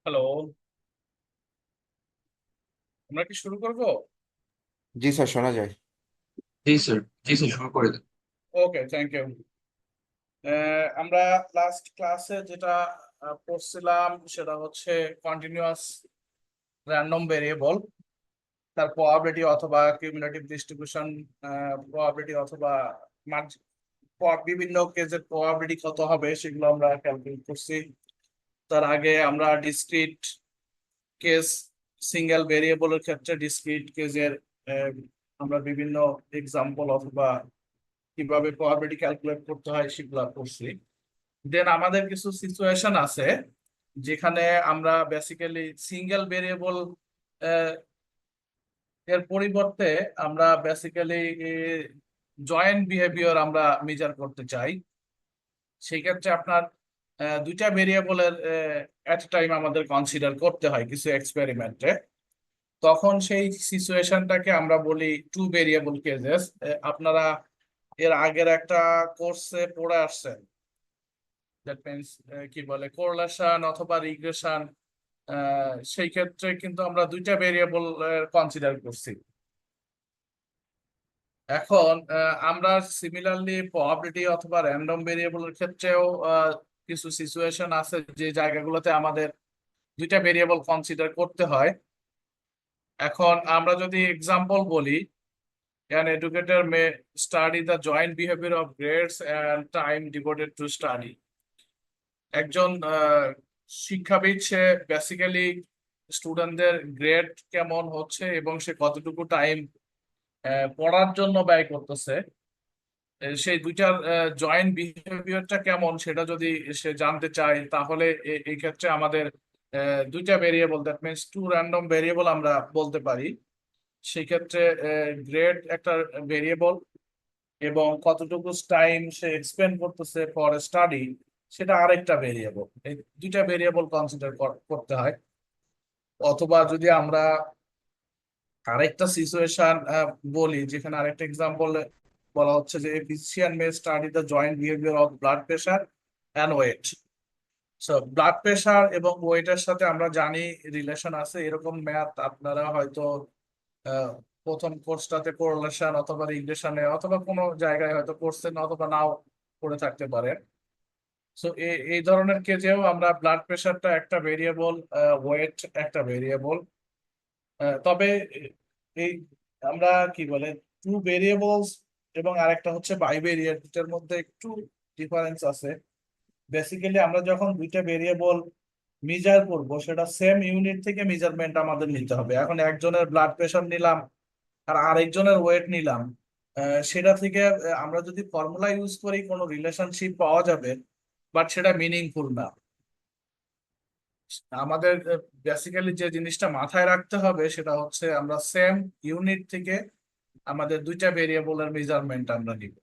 Hello. আমরা কি শুরু করব? জি স্যার, শোনা যায়। জি স্যার। জি স্যার, শুরু করে দেন। ওকে, থ্যাংক ইউ। আমরা লাস্ট ক্লাসে যেটা পড়ছিলাম সেটা হচ্ছে কন্টিনিউয়াস র্যান্ডম ভেরিয়েবল, তার প্রবাবিলিটি অথবা কিউমুলেটিভ ডিস্ট্রিবিউশন, প্রবাবিলিটি অথবা বিভিন্ন কেসের প্রবাবিলিটি কত হবে সেগুলো আমরা ক্যালকুলেট করছি। তার আগে আমরা ডিসক্রিট কেস, সিঙ্গেল ভেরিয়েবলের ক্ষেত্রে ডিসক্রিট কেসের আমরা বিভিন্ন এক্সাম্পল অথবা কিভাবে প্রবাবিলিটি ক্যালকুলেট করতে হয় সেগুলো করছি। দেন আমাদের কিছু সিচুয়েশন আছে যেখানে আমরা বেসিক্যালি সিঙ্গেল ভেরিয়েবল এর পরিবর্তে আমরা বেসিক্যালি জয়েন্ট বিহেভিয়ার আমরা মেজার করতে চাই। সেই ক্ষেত্রে আপনার দুইটা ভেরিয়েবলের এট টাইম আমাদের কনসিডার করতে হয় কিছু এক্সপেরিমেন্টে। তখন সেই সিচুয়েশনটাকে আমরা বলি টু ভেরিয়েবল কেসেস। আপনারা এর আগের একটা কোর্সে পড়ে আসছেন, দ্যাট মিনস কি বলে কোরিলেশন অথবা রিগ্রেশন। সেই ক্ষেত্রে কিন্তু আমরা দুইটা ভেরিয়েবল কনসিডার করছি। এখন আমরা সিমিলারলি প্রবাবিলিটি অথবা র্যান্ডম ভেরিয়েবলের ক্ষেত্রেও কিছু সিচুয়েশন আছে যে জায়গাগুলোতে আমাদের দুইটা ভেরিয়েবল কনসিডার করতে হয়। এখন আমরা যদি এক্সাম্পল বলি, an educator may study the joint behavior of grades and time devoted to study. একজন শিক্ষাবিদ সে বেসিক্যালি স্টুডেন্টদের গ্রেড কেমন হচ্ছে এবং সে কতটুকু টাইম পড়ার জন্য ব্যয় করতেছে, সেই দুইটার জয়েন্ট বিহেভিয়ারটা কেমন সেটা যদি সে জানতে চায়, তাহলে এই ক্ষেত্রে আমাদের দুইটা variable, that means two random variable আমরা বলতে পারি। সেই ক্ষেত্রে গ্রেড একটা ভেরিয়েবল এবং কতটুকু টাইম সে এক্সপেন্ড করতেছে ফর স্টাডি সেটা আরেকটা ভেরিয়েবল। এই দুইটা ভেরিয়েবল কনসিডার করতে হয়। অথবা যদি আমরা আরেকটা সিচুয়েশন বলি, যেখানে আরেকটা এক্সাম্পল বলা হচ্ছে যে physician may study the joint behaviour of blood pressure and weight. So blood pressure এবং ওয়েটের সাথে আমরা জানি রিলেশন আছে। এরকম ম্যাথ আপনারা হয়তো আহ, প্রথম কোর্সটাতে কোরিলেশন অথবা রিগ্রেশনে অথবা কোনো জায়গায় হয়তো করছেন অথবা নাও করে থাকতে পারেন। সো এই ধরনের কেসেও আমরা ব্লাড প্রেশারটা একটা ভেরিয়েবল, ওয়েট একটা ভেরিয়েবল। তবে এই আমরা কি বলে টু ভেরিয়েবলস এবং আরেকটা হচ্ছে বাইভেরিয়েট, দুটার মধ্যে একটু ডিফারেন্স আছে। বেসিক্যালি আমরা যখন দুইটা ভেরিয়েবল মেজার করব সেটা সেম ইউনিট থেকে মেজারমেন্ট আমাদের নিতে হবে। এখন একজনের ব্লাড প্রেশার নিলাম আর আরেকজনের ওয়েট নিলাম, সেটা থেকে আমরা যদি ফর্মুলা ইউজ করি কোনো রিলেশনশিপ পাওয়া যাবে, বাট সেটা মিনিংফুল না। আমাদের বেসিক্যালি যে জিনিসটা মাথায় রাখতে হবে সেটা হচ্ছে আমরা সেম ইউনিট থেকে আমাদের দুইটা ভেরিয়েবলের মেজারমেন্ট আমরা নিব।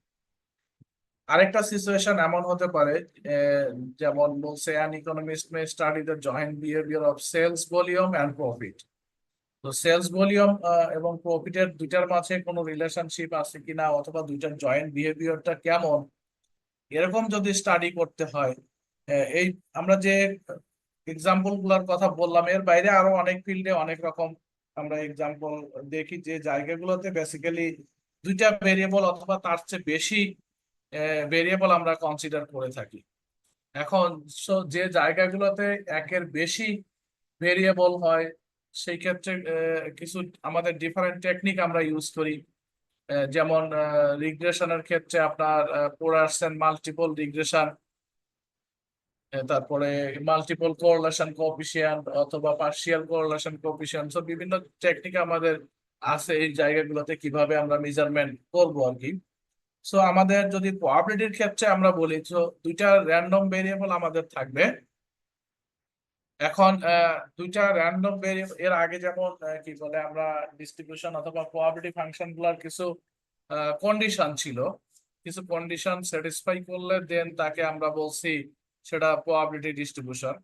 আরেকটা সিচুয়েশন এমন হতে পারে, আহ, যেমন বলছে an economist may study the joint behaviour of sales volume and profit. তো সেলস ভলিউম এবং প্রফিটের দুইটার মাঝে কোনো রিলেশনশিপ আছে কিনা অথবা দুইটার জয়েন্ট বিহেভিয়ারটা কেমন, এরকম যদি স্টাডি করতে হয়, এই আমরা যে এক্সাম্পল গুলার কথা বললাম এর বাইরে আরো অনেক ফিল্ডে অনেক রকম আমরা এক্সাম্পল দেখি যে জায়গাগুলোতে বেসিক্যালি দুইটা ভেরিয়েবল অথবা তার চেয়ে বেশি ভেরিয়েবল আমরা কনসিডার করে থাকি। এখন যে জায়গাগুলোতে একের বেশি ভেরিয়েবল হয় সেই ক্ষেত্রে কিছু আমাদের ডিফারেন্ট টেকনিক আমরা ইউজ করি। যেমন রিগ্রেশনের ক্ষেত্রে আপনার পড়ে আসছেন মাল্টিপল রিগ্রেশন, তারপরে মাল্টিপল কোরিলেশন কোএফিসিয়েন্ট অথবা পার্শিয়াল কোরিলেশন কোএফিসিয়েন্ট। সো বিভিন্ন টেকনিক আমাদের আছে এই জায়গাগুলোতে কিভাবে আমরা মেজারমেন্ট করব আর কি। সো আমাদের যদি প্রবাবিলিটির ক্ষেত্রে আমরা বলি, তো দুইটা র্যান্ডম ভেরিয়েবল আমাদের থাকবে। এখন দুইটা র্যান্ডম ভেরিয়েবল এর আগে যেমন কি বলে আমরা ডিস্ট্রিবিউশন অথবা প্রবাবিলিটি ফাংশন গুলার কিছু কন্ডিশন ছিল, কিছু কন্ডিশন স্যাটিসফাই করলে দেন তাকে আমরা বলছি সেটা প্রবাবিলিটি ডিস্ট্রিবিউশন।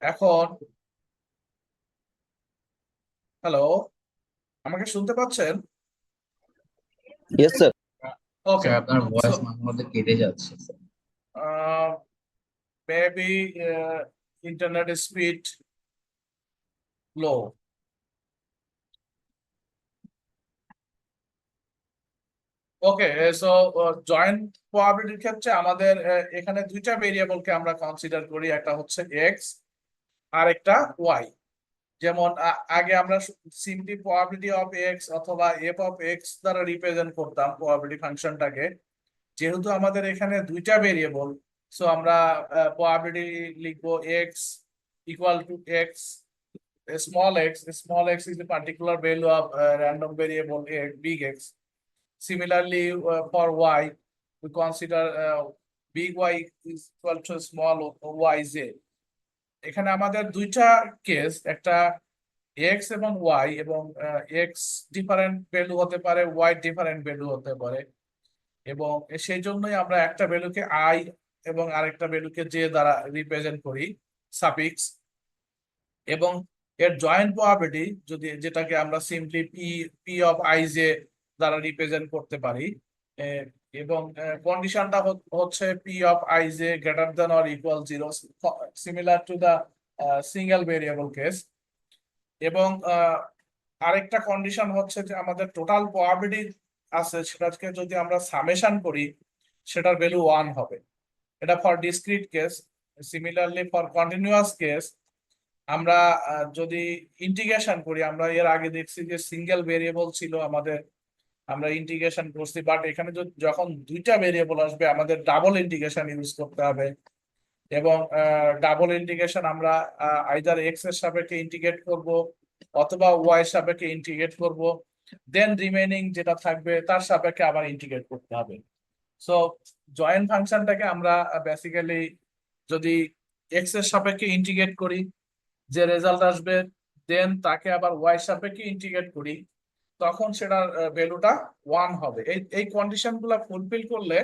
এখন হ্যালো, আমাকে শুনতে পাচ্ছেন? Yes sir. ওকে, স্যার আপনার সো ভয়েস মাঝে মধ্যে কেটে যাচ্ছে স্যার। Maybe internet speed low. Okay, so joint প্রবাবিলিটির ক্ষেত্রে আমাদের এখানে দুইটা ভেরিয়েবলকে আমরা কনসিডার করি, একটা হচ্ছে এক্স আর একটা ওয়াই। যেমন আগে আমরা সিম্পলি প্রবাবিলিটি অফ এক্স অথবা এফ অফ এক্স দ্বারা রিপ্রেজেন্ট করতাম প্রবাবিলিটি ফাংশনটাকে। যেহেতু আমাদের এখানে দুইটা ভেরিয়েবল, সো আমরা প্রবাবিলিটি লিখবো x equal two x small x is the particular value of random variable a big X. Similarly, for y, we consider big Y is equal to small yz. এখানে আমাদের দুইটা case, একটা x এবং y, এবং x different value হতে পারে, y different value হতে পারে, এবং সেই জন্যই আমরা একটা ভ্যালুকে i এবং আরেকটা ভ্যালুকে j দ্বারা রিপ্রেজেন্ট করি, সাফিক্স। এবং এর জয়েন্ট প্রবাবিলিটি যদি, যেটাকে আমরা simply P of I J দ্বারা রিপ্রেজেন্ট করতে পারি, এবং কন্ডিশনটা হচ্ছে P of I J greater than or equal 0, similar to the single variable case. এবং আরেকটা কন্ডিশন হচ্ছে যে আমাদের টোটাল প্রবাবিলিটি আছে, সেটাকে যদি আমরা সামেশন করি, সেটার ভ্যালু 1 হবে। এটা for discrete case. Similarly for continuous case আমরা যদি ইন্টিগ্রেশন করি, আমরা এর আগে দেখছি যে সিঙ্গেল ভেরিয়েবল ছিল আমাদের, আমরা ইন্টিগ্রেশন করছি, বাট এখানে যখন দুইটা ভেরিয়েবল আসবে আমাদের ডাবল ইন্টিগ্রেশন ইউজ করতে হবে। এবং ডাবল ইন্টিগ্রেশন আমরা আইদার এক্স এর সাপেক্ষে ইন্টিগ্রেট করব অথবা ওয়াই এর সাপেক্ষে ইন্টিগ্রেট করব, দেন রিমেইনিং যেটা থাকবে তার সাপেক্ষে আবার ইন্টিগ্রেট করতে হবে। সো জয়েন্ট ফাংশনটাকে আমরা বেসিক্যালি যদি এক্স এর সাপেক্ষে ইন্টিগ্রেট করি, যে রেজাল্ট আসবে, দেন তাকে আবার ওয়াই সাপেক্ষে ইন্টিগ্রেট করি, তখন সেটার ভ্যালুটা 1 হবে। এই কন্ডিশন গুলা ফুলফিল করলে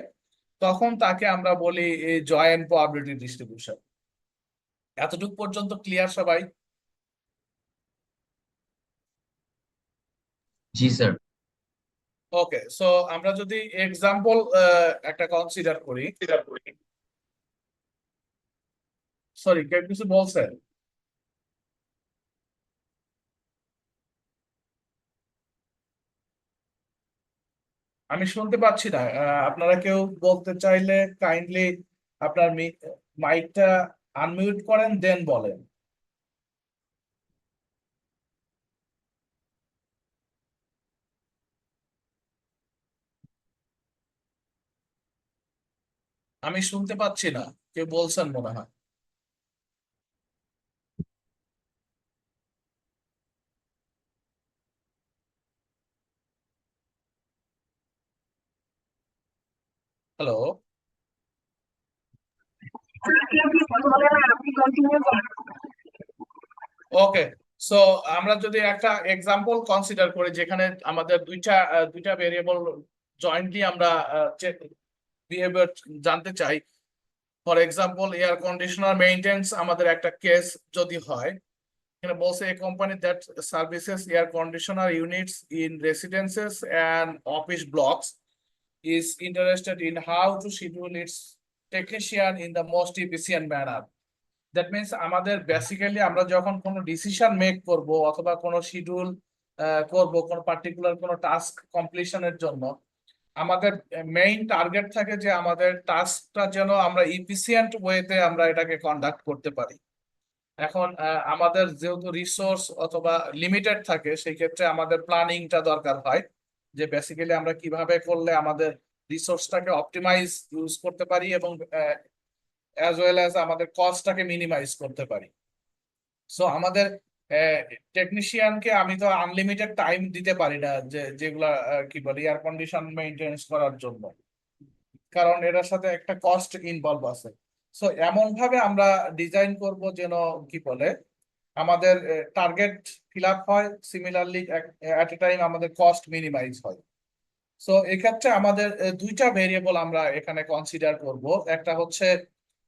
তখন তাকে আমরা বলি এই জয়েন্ট প্রবাবিলিটি ডিস্ট্রিবিউশন। এতটুকু পর্যন্ত ক্লিয়ার সবাই? জি স্যার। ওকে, সো আমরা যদি এক্সাম্পল একটা কনসিডার করি, সরি কেউ কিছু বলছেন? আমি শুনতে পাচ্ছি না। আপনারা কেউ বলতে চাইলে কাইন্ডলি আপনার মাইকটা আনমিউট করেন, দেন বলেন। আমি শুনতে পাচ্ছি না, কেউ বলছেন মনে হয়। হ্যালো, ওকে। সো আমরা যদি একটা এক্সাম্পল কনসিডার করি যেখানে আমাদের দুইটা ভেরিয়েবল জয়েন্টলি আমরা বিহেভিয়ার জানতে চাই। For example air conditioner maintenance আমাদের একটা কেস যদি হয়, এখানে বলছে a company that services air conditioner units in residences and office blocks is interested in how to schedule its technician in the most efficient manner. That means আমাদের basically আমরা যখন কোনো ডিসিশন মেক করব অথবা কোনো শিডিউল করব কোনো particular কোনো টাস্ক কমপ্লিশনের জন্য, আমাদের মেইন টার্গেট থাকে যে আমাদের টাস্কটা যেন আমরা ইফিসিয়েন্ট ওয়েতে আমরা এটাকে কন্ডাক্ট করতে পারি। এখন আমাদের যেহেতু রিসোর্স অথবা লিমিটেড থাকে, সেই ক্ষেত্রে আমাদের প্ল্যানিংটা দরকার হয়, যে বেসিক্যালি আমরা কিভাবে করলে আমাদের রিসোর্সটাকে অপটিমাইজ ইউজ করতে পারি এবং অ্যাজ ওয়েল অ্যাজ আমাদের কস্টটাকে মিনিমাইজ করতে পারি। সো আমাদের টেকনিশিয়ানকে আমি তো আনলিমিটেড টাইম দিতে পারি না, যেগুলা কি বলে এয়ার কন্ডিশন মেইনটেনেন্স করার জন্য, কারণ এটার সাথে একটা কস্ট ইনভলভ আছে। সো এমন ভাবে আমরা ডিজাইন করব যেন কি বলে আমাদের টার্গেট ফিল আপ হয়, সিমিলারলি এট এ টাইম আমাদের কস্ট মিনিমাইজ হয়। সো এক্ষেত্রে আমাদের দুইটা ভেরিয়েবল আমরা এখানে কনসিডার করব। একটা হচ্ছে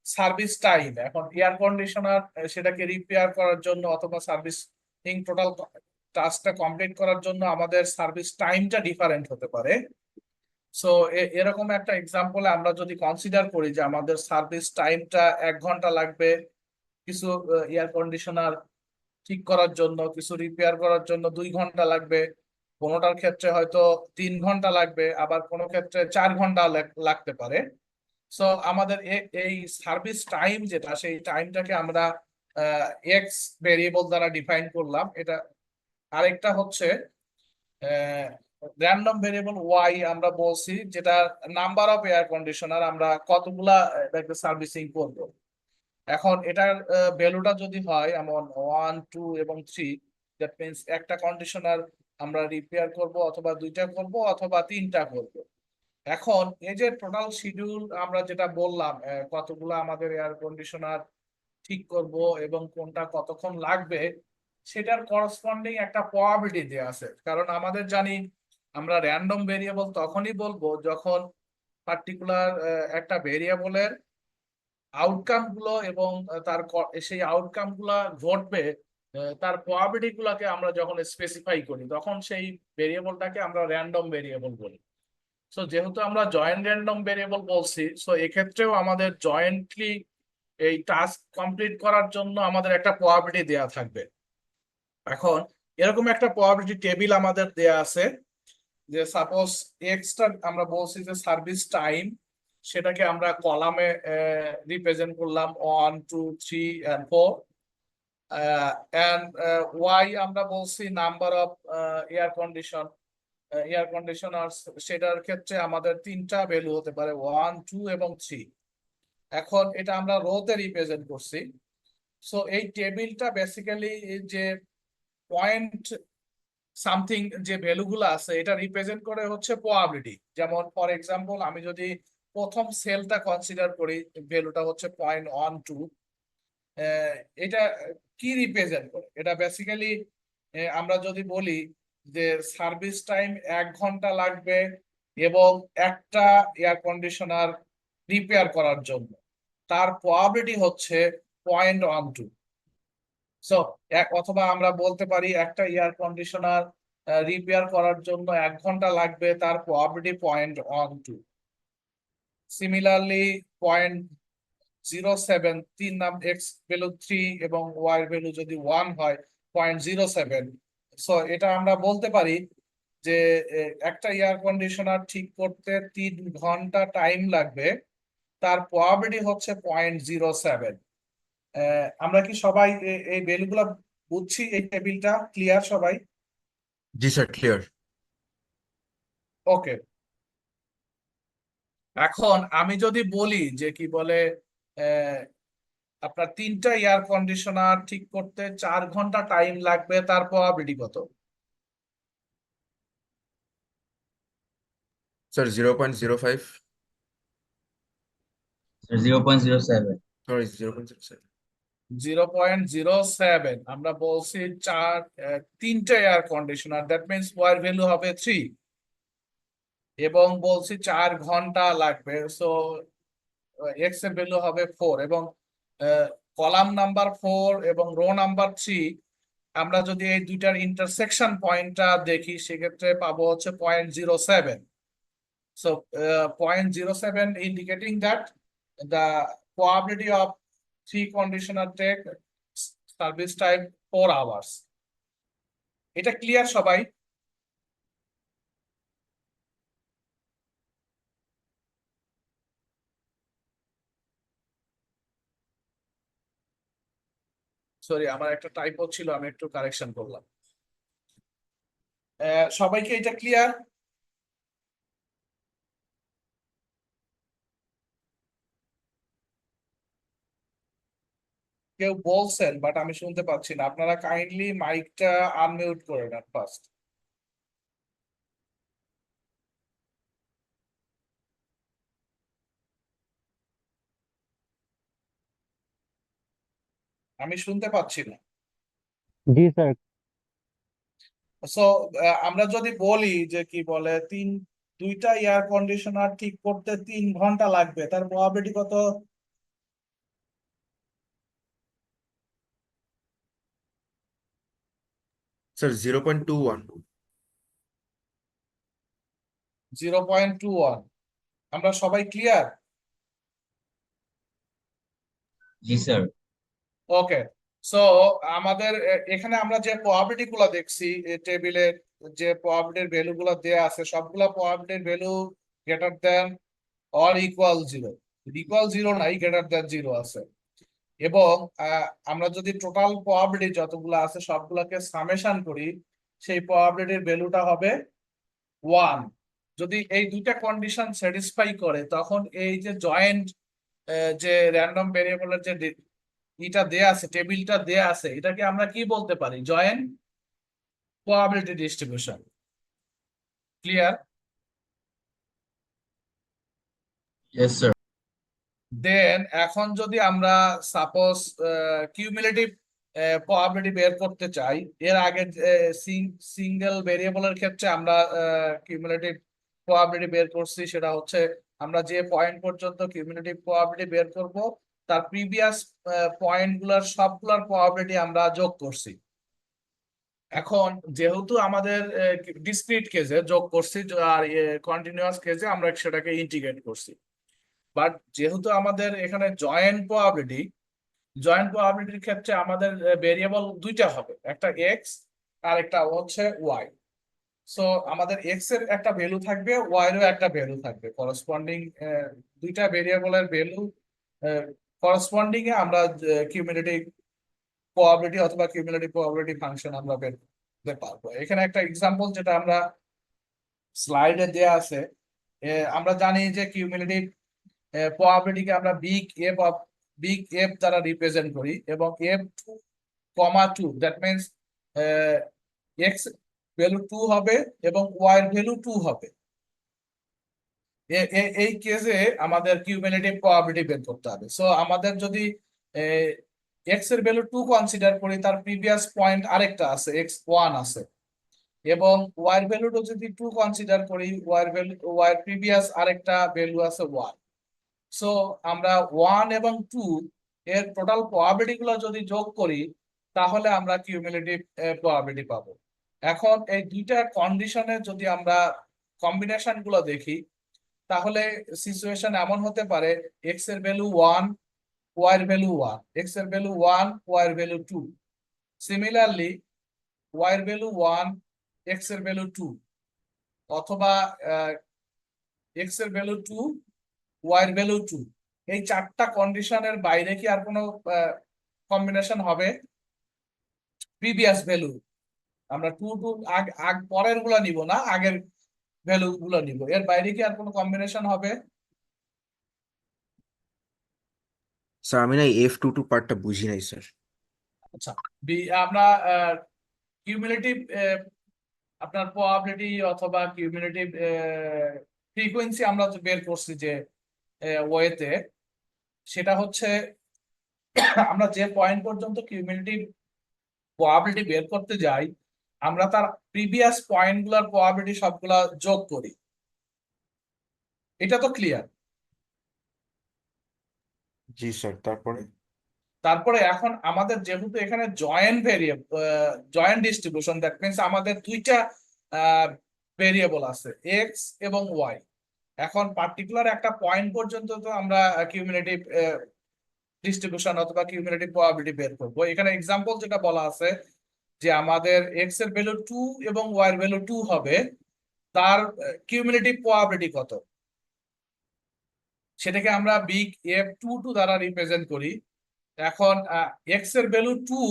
সার্ভিস টাইম। এখন এয়ার কন্ডিশনার সেটাকে রিপেয়ার করার জন্য অথবা সার্ভিসিং টোটাল টাস্কটা কমপ্লিট করার জন্য আমাদের সার্ভিস টাইমটা ডিফারেন্ট হতে পারে। সো এরকম একটা এক্সাম্পলে আমরা যদি কনসিডার করি যে আমাদের সার্ভিস টাইমটা 1 ঘন্টা লাগবে কিছু এয়ার কন্ডিশনার ঠিক করার জন্য, কিছু রিপেয়ার করার জন্য 2 ঘন্টা লাগবে, কোনোটার ক্ষেত্রে হয়তো 3 ঘন্টা লাগবে, আবার কোনো ক্ষেত্রে 4 ঘন্টা লাগতে পারে। সো আমাদের এই সার্ভিস টাইম যেটা, সেই টাইমটাকে আমরা এক্স ভেরিয়েবল দ্বারা ডিফাইন করলাম। এটা আরেকটা হচ্ছে র্যান্ডম ভেরিয়েবল ওয়াই আমরা বলছি, যেটা নাম্বার অফ এয়ার কন্ডিশনার, আমরা কতগুলা সার্ভিসিং করব। এখন এটার ভ্যালুটা যদি হয় এমন 1, 2 এবং 3, দ্যাট মিনস একটা কন্ডিশনার আমরা রিপেয়ার করব অথবা 2টা করব অথবা 3টা করব। এখন এই যে টোটাল শিডিউল আমরা যেটা বললাম, কতগুলা আমাদের এয়ার কন্ডিশনার ঠিক করব এবং কোনটা কতক্ষণ লাগবে, সেটার করসপন্ডিং একটা প্রবাবিলিটি দেওয়া আছে। কারণ আমাদের জানি আমরা র্যান্ডম ভেরিয়েবল তখনই বলবো যখন পার্টিকুলার একটা ভেরিয়েবলের আউটকাম গুলো এবং সেই আউটকাম গুলা ঘটবে, তার প্রবাবিলিটি গুলাকে আমরা যখন স্পেসিফাই করি তখন সেই ভেরিয়েবলটাকে আমরা র্যান্ডম ভেরিয়েবল বলি। সো যেহেতু আমরা জয়েন্ট র্যান্ডম ভেরিয়েবল বলছি, সো এক্ষেত্রেও আমাদের জয়েন্টলি এই টাস্ক কমপ্লিট করার জন্য আমাদের একটা প্রবাবিলিটি দেয়া থাকবে। এখন এরকম একটা প্রবাবিলিটি টেবিল আমাদের দেয়া আছে, যে সাপোজ এক্সটা আমরা বলছি যে সার্ভিস টাইম, সেটাকে আমরা কলামে রিপ্রেজেন্ট করলাম 1, 2, 3 and 4, and ওয়াই আমরা বলছি নাম্বার অফ এয়ার কন্ডিশনার, সেটার ক্ষেত্রে আমাদের 3টা ভ্যালু হতে পারে 1, 2 এবং 3। এখন এটা আমরা রোতে রিপ্রেজেন্ট করছি। সো এই টেবিলটা বেসিক্যালি যে পয়েন্ট সামথিং যে ভ্যালুগুলো আছে এটা রিপ্রেজেন্ট করে হচ্ছে প্রবাবিলিটি। যেমন ফর এক্সাম্পল আমি যদি প্রথম সেলটা কনসিডার করি, ভ্যালুটা হচ্ছে 0.12, এটা কি রিপ্রেজেন্ট করে? এটা বেসিক্যালি আমরা যদি বলি যে সার্ভিস টাইম 1 ঘন্টা লাগবে এবং একটা এয়ার কন্ডিশনার রিপেয়ার করার জন্য, তার প্রবাবিলিটি হচ্ছে 0.12। সো অথবা আমরা বলতে পারি একটা এয়ার কন্ডিশনার রিপেয়ার করার জন্য 1 ঘন্টা লাগবে, তার প্রবাবিলিটি 0.12। সিমিলারলি 0.07, এক্স ভ্যালু 3 এবং ওয়াই ভ্যালু যদি 1 হয় 0.07। সো এটা আমরা বলতে পারি যে একটা এয়ার কন্ডিশনার ঠিক করতে 3 ঘন্টা টাইম লাগবে, তার প্রবাবিলিটি হচ্ছে 0.07। আমরা কি সবাই এই ভ্যালুগুলা বুঝছি? এই টেবিলটা ক্লিয়ার সবাই? জি স্যার, ক্লিয়ার। ওকে। এখন আমি যদি বলি যে কি বলে আপনার 3টা এয়ার কন্ডিশনার ঠিক করতে 4 ঘন্টা টাইম লাগবে, তার প্রবাবিলিটি কত? স্যার 0.05, 0.07। সরি 0.07। 0.07। আমরা বলছি 3টে air conditioner, that means our value হবে 3 এবং বলছি 4 ঘন্টা লাগবে। সো এক্স এর ভ্যালু হবে 4 এবং কলাম নাম্বার 4 এবং রো নাম্বার 3, আমরা যদি এই দুইটার ইন্টারসেকশন পয়েন্টটা দেখি সেক্ষেত্রে পাবো হচ্ছে 0.07। So 0.07 indicating that the probability of 3 conditioner take service time 4 hours. এটা ক্লিয়ার সবাই? সরি, আমার একটা টাইপো ছিল, আমি একটু কারেকশন করলাম। সবাইকে এটা ক্লিয়ার? কেউ বলছেন বাট আমি শুনতে পাচ্ছি না। আপনারা কাইন্ডলি মাইকটা আনমিউট করে নেন ফার্স্ট। আমি শুনতে পাচ্ছি না। জি স্যার। সো আমরা যদি বলি যে কি বলে 2টা এয়ার কন্ডিশনার ঠিক করতে 3 ঘন্টা লাগবে, তার প্রবাবিলিটি কত? স্যার 0.21 0.21। আমরা সবাই ক্লিয়ার? জি স্যার। ওকে, সো আমাদের এখানে আমরা যে প্রবাবিলিটি গুলো দেখছি টেবিলে, যে প্রবাবিলিটির ভ্যালু গুলো দেয়া আছে সবগুলা প্রবাবিলিটির value greater than or equal 0। Equal 0 নাই, গ্রেটার দেন 0 আছে। এবং আমরা যদি টোটাল প্রবাবিলিটি যতগুলো আছে সবগুলোকে সামেশন করি, সেই প্রবাবিলিটির ভ্যালুটা হবে 1। যদি এই দুইটা কন্ডিশন স্যাটিসফাই করে তখন এই যে জয়েন্ট যে র্যান্ডম ভেরিয়েবলের যে এটা দেয়া আছে, টেবিলটা দেয়া আছে, এটাকে আমরা কি বলতে পারি? Joint probability distribution. Clear? Yes sir. Then এখন যদি আমরা সাপোজ কিউমুলেটিভ প্রবাবিলিটি বের করতে চাই, এর আগে সিঙ্গেল ভেরিয়েবলের ক্ষেত্রে আমরা কিউমুলেটিভ প্রবাবিলিটি বের করছি, সেটা হচ্ছে আমরা যে পয়েন্ট পর্যন্ত কিউমুলেটিভ প্রবাবিলিটি বের করব তার প্রিভিয়াস পয়েন্টগুলোর সবগুলোর প্রবাবিলিটি আমরা যোগ করছি। এখন যেহেতু আমাদের ডিসক্রিট কেসে যোগ করছি আর কন্টিনিউয়াস কেসে আমরা সেটাকে ইন্টিগ্রেট করছি, বাট যেহেতু আমাদের এখানে জয়েন্ট প্রবাবিলিটির ক্ষেত্রে আমাদের ভেরিয়েবল দুইটা হবে, একটা এক্স আর একটা হচ্ছে ওয়াই। সো আমাদের এক্স এর একটা ভ্যালু থাকবে, ওয়াই এরও একটা ভ্যালু থাকবে, করসপন্ডিং দুইটা ভেরিয়েবলের ভ্যালু করসপন্ডিং এ আমরা কিউমুলেটিভ প্রবাবিলিটি অথবা কিউমুলেটিভ প্রবাবিলিটি ফাংশন আমরা বের করতে পারবো। এখানে একটা এক্সাম্পল যেটা আমরা স্লাইডে দেয়া আছে, আমরা জানি যে কিউমুলেটিভ প্রবাবিলিটিকে আমরা বিগ এফ দ্বারা রিপ্রেজেন্ট করি, এবং f2, 2 that means x value 2 হবে এবং ওয়াই এর ভ্যালু 2 হবে। এই কেসে আমাদের কিউমুলেটিভ প্রবাবিলিটি বের করতে হবে। সো আমাদের যদি এক্স এর ভ্যালু 2 কনসিডার করি, তার প্রিভিয়াস পয়েন্ট আরেকটা আছে, x1 আছে, এবং ওয়াই এর ভ্যালুটা যদি 2 কনসিডার করি, ওয়াই এর প্রিভিয়াস আরেকটা ভ্যালু আছে 1। সো আমরা 1 এবং 2 এর টোটাল প্রবাবিলিটি গুলো যদি যোগ করি তাহলে আমরা কিউমুলেটিভ প্রবাবিলিটি পাবো। এখন এই দুইটা কন্ডিশনে যদি আমরা কম্বিনেশন গুলো দেখি তাহলে সিচুয়েশন এমন হতে পারে এক্স এর ভ্যালু 1, ওয়াই এর ভ্যালু 1, এক্স এর ভ্যালু 1, ওয়াই এর ভ্যালু 2। সিমিলারলি ওয়াই এর ভ্যালু 1, এক্স এর ভ্যালু 2, অথবা এক্স এর ভ্যালু 2, ওয়াই এর ভ্যালু 2। এই চারটা কন্ডিশনের বাইরে কি আর কোনো কম্বিনেশন হবে? প্রিভিয়াস ভ্যালু আমরা পরের গুলা নিব না, আগের ভ্যালু গুলো নিব, এর বাইরে কি আর কোনো কম্বিনেশন হবে? স্যার আমি না F22 পার্টটা বুঝি নাই স্যার। আচ্ছা, আমরা কিউমুলেটিভ আপনার প্রবাবিলিটি অথবা কিউমুলেটিভ ফ্রিকোয়েন্সি আমরা তো বের করছি যে ওয়েতে, সেটা হচ্ছে আমরা যে পয়েন্ট পর্যন্ত কিউমুলেটিভ প্রবাবিলিটি বের করতে যাই আমরা তার প্রিভিয়াস পয়েন্টগুলোর প্রবাবিলিটি সবগুলা যোগ করি। এটা তো ক্লিয়ার? জি স্যার। তারপরে এখন আমাদের যেহেতু এখানে জয়েন্ট ডিস্ট্রিবিউশন, দ্যাট মিনস আমাদের দুইটা ভেরিয়েবল আছে এক্স এবং ওয়াই। এখন পার্টিকুলার একটা পয়েন্ট পর্যন্ত তো আমরা কিউমুলেটিভ ডিস্ট্রিবিউশন অথবা কিউমুলেটিভ প্রবাবিলিটি বের করবো। এখানে এক্সাম্পল যেটা বলা আছে যে আমাদের এক্স এর ভ্যালু 2 এবং ওয়াই এর ভ্যালু 2 হবে, তার কিউমুলেটিভ প্রবাবিলিটি কত সেটাকে আমরা বিগ F22 দ্বারা রিপ্রেজেন্ট করি। এখন এক্স এর ভ্যালু 2,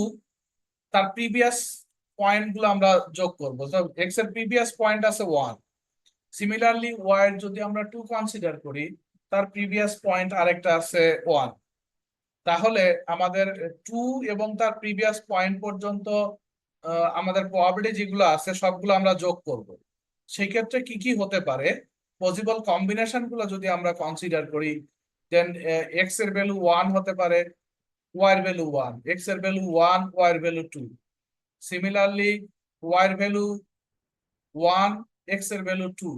তার প্রিভিয়াস পয়েন্ট গুলো আমরা যোগ করবো। এক্স এর প্রিভিয়াস পয়েন্ট আছে 1। সিমিলারলি ওয়াই এর যদি আমরা 2 কনসিডার করি, তার প্রিভিয়াস পয়েন্ট আরেকটা আছে 1। তাহলে আমাদের 2 এবং তার প্রিভিয়াস পয়েন্ট পর্যন্ত আমাদের প্রবাবিলিটি যেগুলো আছে সবগুলো আমরা যোগ করব। সেই ক্ষেত্রে কি কি হতে পারে পসিবল কম্বিনেশন গুলো যদি আমরা কনসিডার করি, দেন এক্স এর ভ্যালু 1 হতে পারে, ওয়াই এর ভ্যালু 1, এক্স এর ভ্যালু 1, ওয়াই এর ভ্যালু 2। সিমিলারলি ওয়াই এর ভ্যালু 1, এক্স এর ভ্যালু 2,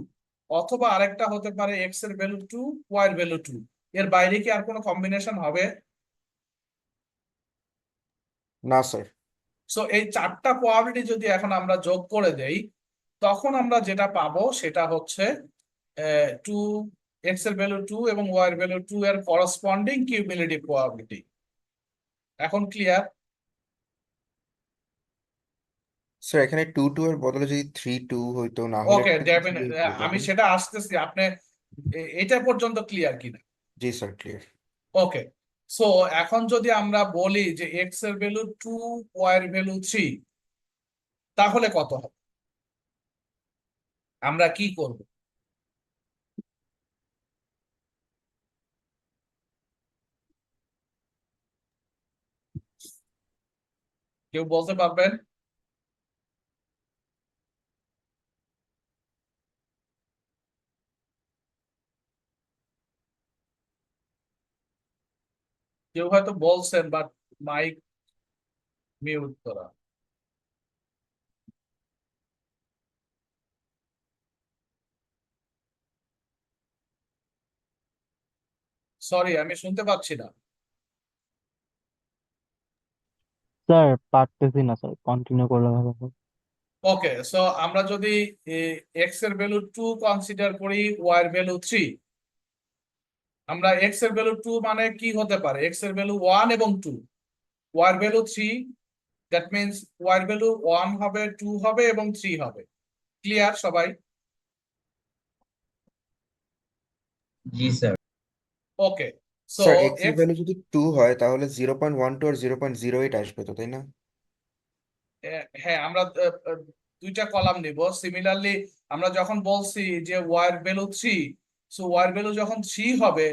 অথবা আরেকটা হতে পারে এক্স এর ভ্যালু 2, ওয়াই এর ভ্যালু 2। এর বাইরে কি আর কোনো কম্বিনেশন হবে? না স্যার। সো এই চারটা প্রবাবিলিটি যদি এখন আমরা যোগ করে দেই, তখন আমরা যেটা পাবো সেটা হচ্ছে টু, এক্স এর ভ্যালু 2 এবং ওয়াই এর ভ্যালু 2 এর করসপন্ডিং কিউমুলেটিভ প্রবাবিলিটি। এখন ক্লিয়ার? স্যার এখানে 2 এর বদলে যদি 3 2 হইতো, না হলে ওকে, এটা কি হইতো আমি তখন? সেটা আসতেছি, আপনি এটা পর্যন্ত ক্লিয়ার কিনা? জি স্যার, ক্লিয়ার। ওকে, সো এখন যদি আমরা বলি যে এক্স এর ভ্যালু 2, ওয়াই এর ভ্যালু 3, তাহলে কত হবে? আমরা কি করব? কেউ বলতে পারবেন? কেউ হয়তো বলছেন, বাট মাইক মিউট করা। সরি, আমি শুনতে পাচ্ছি না। স্যার পারতেছি না স্যার, কন্টিনিউ করলে ভালো হবে। ওকে, সো আমরা যদি এক্স এর ভ্যালু 2 কনসিডার করি, ওয়াই এর ভ্যালু 3, আমরা এক্স এর ভ্যালু 2 মানে কি হতে পারে? এক্স এর ভ্যালু 1 এবং 2, ওয়াই এর ভ্যালু 3, দ্যাট মিন্স ওয়াই এর ভ্যালু 1 হবে, 2 হবে এবং 3 হবে। ক্লিয়ার সবাই? जी सर। ওকে, সো স্যার এক্স এর এক্স, ভ্যালু যদি 2 হয় তাহলে 0.12 আর 0.08 আসবে তো, তাই না? হ্যাঁ, আমরা দুইটা কলাম নিব। সিমিলারলি আমরা যখন বলছি যে ওয়াই এর ভ্যালু 3, সো ওয়াই এর ভ্যালু যখন 3 হবে,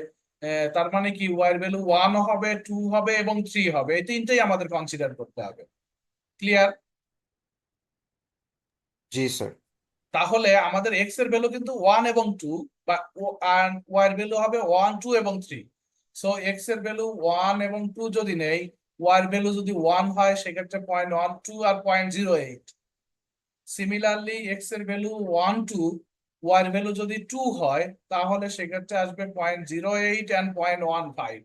তার মানে কি ওয়াই এর ভ্যালু 1 হবে, 2 হবে এবং 3 হবে, এই তিনটেই আমাদের কনসিডার করতে হবে। ক্লিয়ার? জি স্যার। তাহলে আমাদের এক্স এর ভ্যালু কিন্তু 1 এবং 2, বা ওয়াই এর ভ্যালু হবে 1, 2 এবং 3। সো এক্স এর ভ্যালু 1 এবং 2 যদি নেই, ওয়াই এর ভ্যালু যদি 1 হয় সেক্ষেত্রে 0.12 আর 0.08। সিমিলারলি এক্স এর ভ্যালু 1, 2, ওয়াই এর ভ্যালু যদি 2 হয় তাহলে সেক্ষেত্রে আসবে 0.08 and 0.15।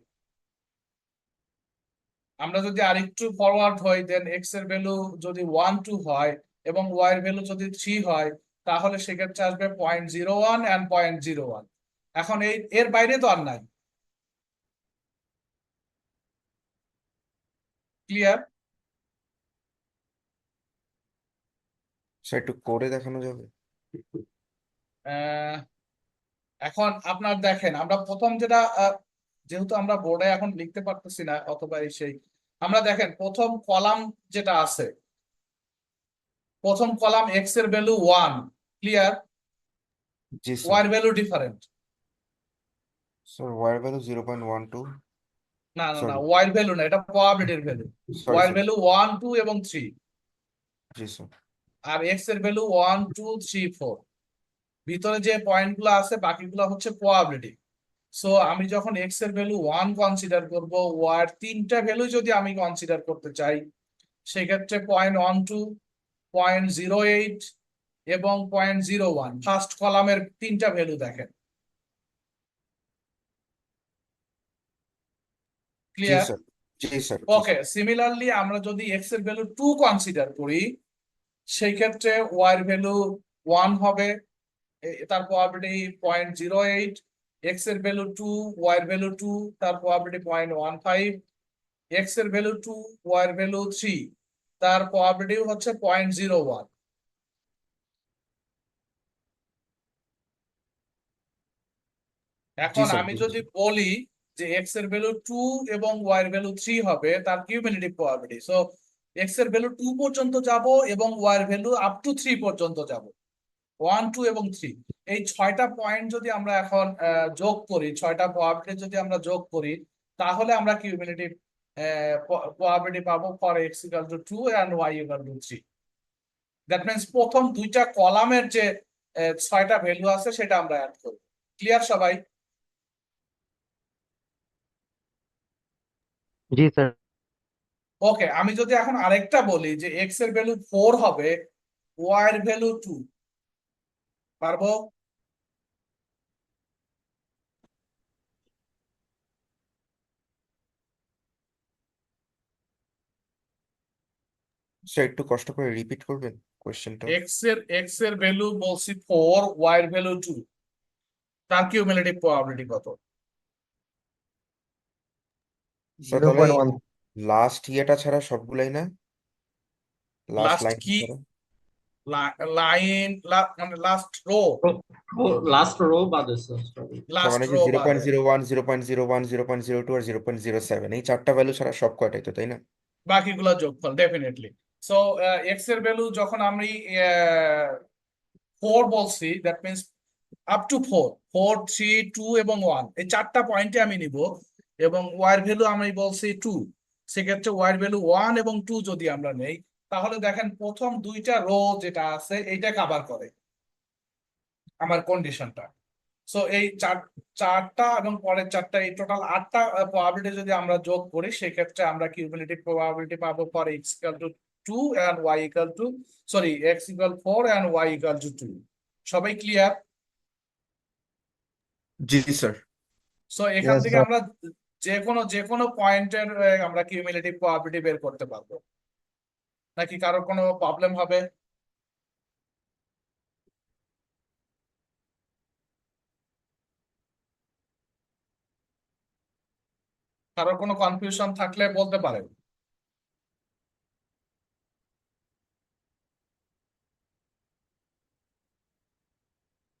আমরা যদি আরেকটু ফরওয়ার্ড হই, দেন এক্স এর ভ্যালু যদি 1, 2 হয় এবং ওয়াই এর ভ্যালু যদি 3 হয় তাহলে সেক্ষেত্রে আসবে 0.01 and 0.01। এখন এর বাইরে তো আর নাই। ক্লিয়ার? স্যার একটু করে দেখানো যাবে? এখন আপনার দেখেন, আমরা প্রথম যেটা যেহেতু আমরা বোর্ডে এখন লিখতে পারতেছি না, অথবা এই সেই, আমরা দেখেন প্রথম কলাম যেটা আছে, প্রথম কলাম এক্স এর ভ্যালু 1। ক্লিয়ার? জি ওয়াই স্যার। এর ভ্যালু ডিফারেন্ট। স্যার ওয়াই এর ভ্যালু 0.12। না না না, সরি, ওয়াই এর ভ্যালু না, এটা প্রবাবিলিটির ভ্যালু। সরি ওয়াই এর স্যার। ভ্যালু 1, 2 এবং 3, জি স্যার। আর এক্স এর ভ্যালু 1, 2, 3, 4। ভিতরে যে পয়েন্ট গুলো আছে বাকিগুলো হচ্ছে প্রবাবিলিটি। সো আমি যখন এক্স এর ভ্যালু 1 কনসিডার করব, ওয়াই এর তিনটা ভ্যালু যদি আমি কনসিডার করতে চাই, সেক্ষেত্রে 0.12, 0.08 এবং 0.01 ফার্স্ট কলামের তিনটা ভ্যালু দেখেন। জি ক্লিয়ার? স্যার। জি স্যার। জি ওকে, স্যার। সিমিলারলি আমরা যদি এক্স এর ভ্যালু 2 কনসিডার করি, সেই ক্ষেত্রে ওয়াই এর ভ্যালু 1 হবে, তার প্রবাবিলিটি 0.08, এক্স এর ভ্যালু 2, ওয়াই এর ভ্যালু 2, তার প্রবাবিলিটি 0.15, এক্স এর ভ্যালু 2, ওয়াই এর ভ্যালু 3, তার প্রবাবিলিটি হচ্ছে 0.01। জি এখন স্যার, আমি যদি বুঝেছি। বলি যে এক্স এর ভ্যালু 2 এবং ওয়াই এর ভ্যালু 3 হবে, তার কিউমুলেটিভ প্রবাবিলিটি, সো এক্স এর ভ্যালু 2 পর্যন্ত যাব এবং ওয়াই এর ভ্যালু আপ টু 3 পর্যন্ত যাব, 1, 2 এবং 3। এই 6টা পয়েন্ট যদি আমরা এখন যোগ করি, 6টা প্রবাবিলিটি যদি আমরা যোগ করি, তাহলে আমরা কিউমুলেটিভ প্রবাবিলিটি পাবো for X equal to 2 and Y equal to 3। That means প্রথম দুইটা কলামের যে 6টা ভ্যালু আছে সেটা আমরা অ্যাড করব। ক্লিয়ার সবাই? জি স্যার। ওকে, আমি যদি এখন আরেকটা বলি যে এক্স এর ভ্যালু 4 হবে, ওয়াই এর ভ্যালু 2, পারবো? স্যার একটু কষ্ট করে রিপিট করবেন কোয়েশ্চেনটা? এক্স এর ভ্যালু বলছি 4, ওয়াই এর ভ্যালু 2, তার কিউমুলেটিভ প্রবাবিলিটি কত? স্যার জিরো তাহলে পয়েন্ট ওয়ান লাস্ট ইয়েটা ছাড়া সবগুলাই না, লাস্ট লাস্ট লাইন কি ছাড়া? লাইন, মানে লাস্ট রো, লাস্ট রো বাদে স্যার তার লাস্ট মানে যে রো 0.01, বাদে 0.01, 0.02 আর 0.07 এই চারটা ভ্যালু ছাড়া সব কয়টাই তো, তাই না? বাকিগুলো যোগফল ডেফিনেটলি। সো এক্স এর ভ্যালু যখন আমি 4 বলছি, দ্যাট মিনস আপ টু 4, 4, 3, 2 এবং 1 এই চারটা পয়েন্টে আমি নিব, এবং ওয়াই এর ভ্যালু আমি বলছি 2, সেক্ষেত্রে ওয়াই এর ভ্যালু 1 এবং 2 যদি আমরা নেই, তাহলে দেখেন প্রথম দুইটা রো যেটা আছে এইটা কভার করে আমার কন্ডিশনটা। সো এই চারটা এবং পরের চারটা, এই টোটাল 8টা প্রবাবিলিটি যদি আমরা যোগ করি, সেক্ষেত্রে আমরা কিউমুলেটিভ প্রবাবিলিটি পাবো for X equal to 2 and Y equal to, sorry, X equal 4 and Y equal to 2। সবাই ক্লিয়ার? জি স্যার। সো এখান ইয়েস থেকে স্যার। আমরা যে কোনো পয়েন্টের আমরা কিউমুলেটিভ প্রবাবিলিটি বের করতে পারবো, নাকি কারোর কোনো প্রবলেম হবে? কারোর কোনো কনফিউশন থাকলে বলতে পারেন।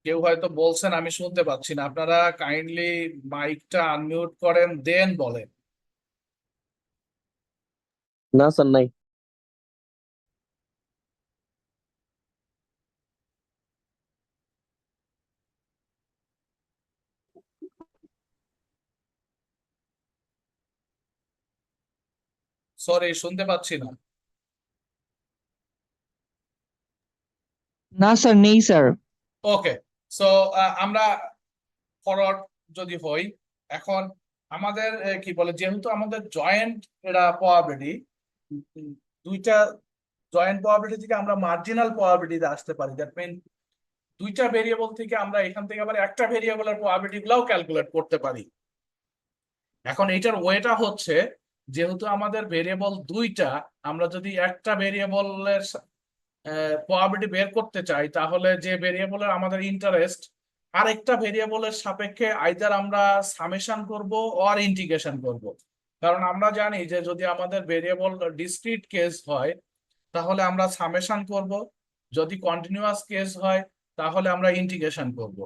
কেউ হয়তো বলছেন আমি শুনতে পাচ্ছি না, আপনারা কাইন্ডলি মাইকটা আনমিউট করেন দেন বলেন। না স্যার নাই। সরি, শুনতে পাচ্ছি না। না স্যার, নেই স্যার। ওকে, সো আমরা ফরওয়ার্ড যদি হই, এখন আমাদের কি বলে, যেহেতু আমাদের জয়েন্ট এটা প্রবাবিলিটি, দুইটা জয়েন্ট প্রবাবিলিটি থেকে আমরা মার্জিনাল প্রবাবিলিটিতে আসতে পারি। দ্যাট মিন দুইটা ভেরিয়েবল থেকে আমরা এখান থেকে আবার একটা ভেরিয়েবলের প্রবাবিলিটি গুলাও ক্যালকুলেট করতে পারি। এখন এইটার ওয়েটা হচ্ছে, যেহেতু আমাদের ভেরিয়েবল দুইটা, আমরা যদি একটা ভেরিয়েবলের প্রবাবিলিটি বের করতে চাই, তাহলে যে ভেরিয়েবলের আমাদের ইন্টারেস্ট, আরেকটা ভেরিয়েবলের সাপেক্ষে আইদার আমরা সামেশন করব অর ইন্টিগ্রেশন করব। কারণ আমরা জানি যে যদি আমাদের ভেরিয়েবল ডিসক্রিট কেস হয় তাহলে আমরা সামেশন করব, যদি কন্টিনিউয়াস কেস হয় তাহলে আমরা ইন্টিগ্রেশন করব।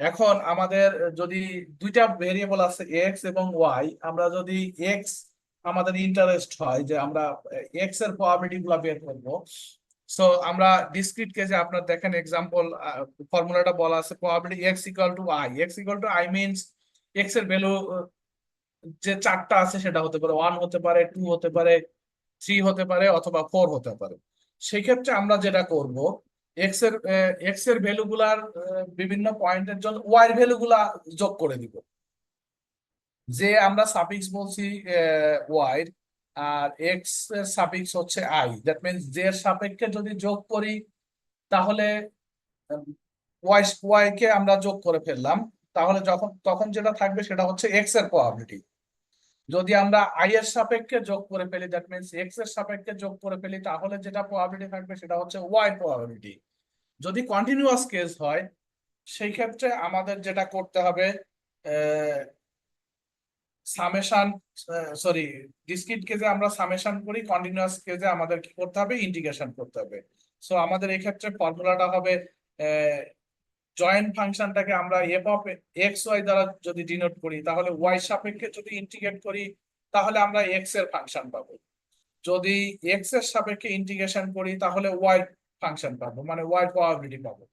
এখন আমাদের যদি দুইটা ভেরিয়েবল আছে এক্স এবং ওয়াই, আমরা যদি এক্স আমাদের ইন্টারেস্ট হয় যে আমরা এক্স এর প্রবাবিলিটি গুলা বের করবো, সো আমরা ডিসক্রিট কেসে আপনার দেখেন এক্সাম্পল ফর্মুলাটা বলা আছে, probability X equal to I. X equal to I means x এর ভ্যালু যে চারটা আছে সেটা হতে পারে 1, হতে পারে 2, হতে পারে 3, হতে পারে অথবা 4 হতে পারে। সেই ক্ষেত্রে আমরা যেটা করব, এক্স এর ভ্যালু গুলার বিভিন্ন পয়েন্টের জন্য ওয়াই এর ভ্যালু গুলা যোগ করে দিব। যে আমরা সাফিক্স বলছি ওয়াই, আর এক্স এর সাফিক্স হচ্ছে আই, দ্যাট মিনস যে এর সাপেক্ষে যদি যোগ করি তাহলে ওয়াই ওয়াই কে আমরা যোগ করে ফেললাম, তাহলে তখন যেটা থাকবে সেটা হচ্ছে এক্স এর প্রবাবিলিটি। যদি আমরা আই এর সাপেক্ষে যোগ করে ফেলি, দ্যাট মিনস এক্স এর সাপেক্ষে যোগ করে ফেলি, তাহলে যেটা প্রবাবিলিটি থাকবে সেটা হচ্ছে ওয়াই প্রবাবিলিটি। যদি কন্টিনিউয়াস কেস হয়, সেই ক্ষেত্রে আমাদের যেটা করতে হবে, সামেশন, সরি, ডিসক্রিট কেসে আমরা সামেশন করি, কন্টিনিউয়াস কেসে আমাদের কি করতে হবে, ইন্টিগ্রেশন করতে হবে। সো আমাদের এই ক্ষেত্রে ফর্মুলাটা হবে, জয়েন্ট ফাংশনটাকে আমরা এফ অফ এক্স ওয়াই দ্বারা যদি ডিনোট করি, তাহলে ওয়াই সাপেক্ষে যদি ইন্টিগ্রেট করি তাহলে আমরা এক্স এর ফাংশন পাবো। যদি এক্স এর সাপেক্ষে ইন্টিগ্রেশন করি তাহলে ওয়াই ফাংশন পাবো, মানে ওয়াই প্রবাবিলিটি পাবো।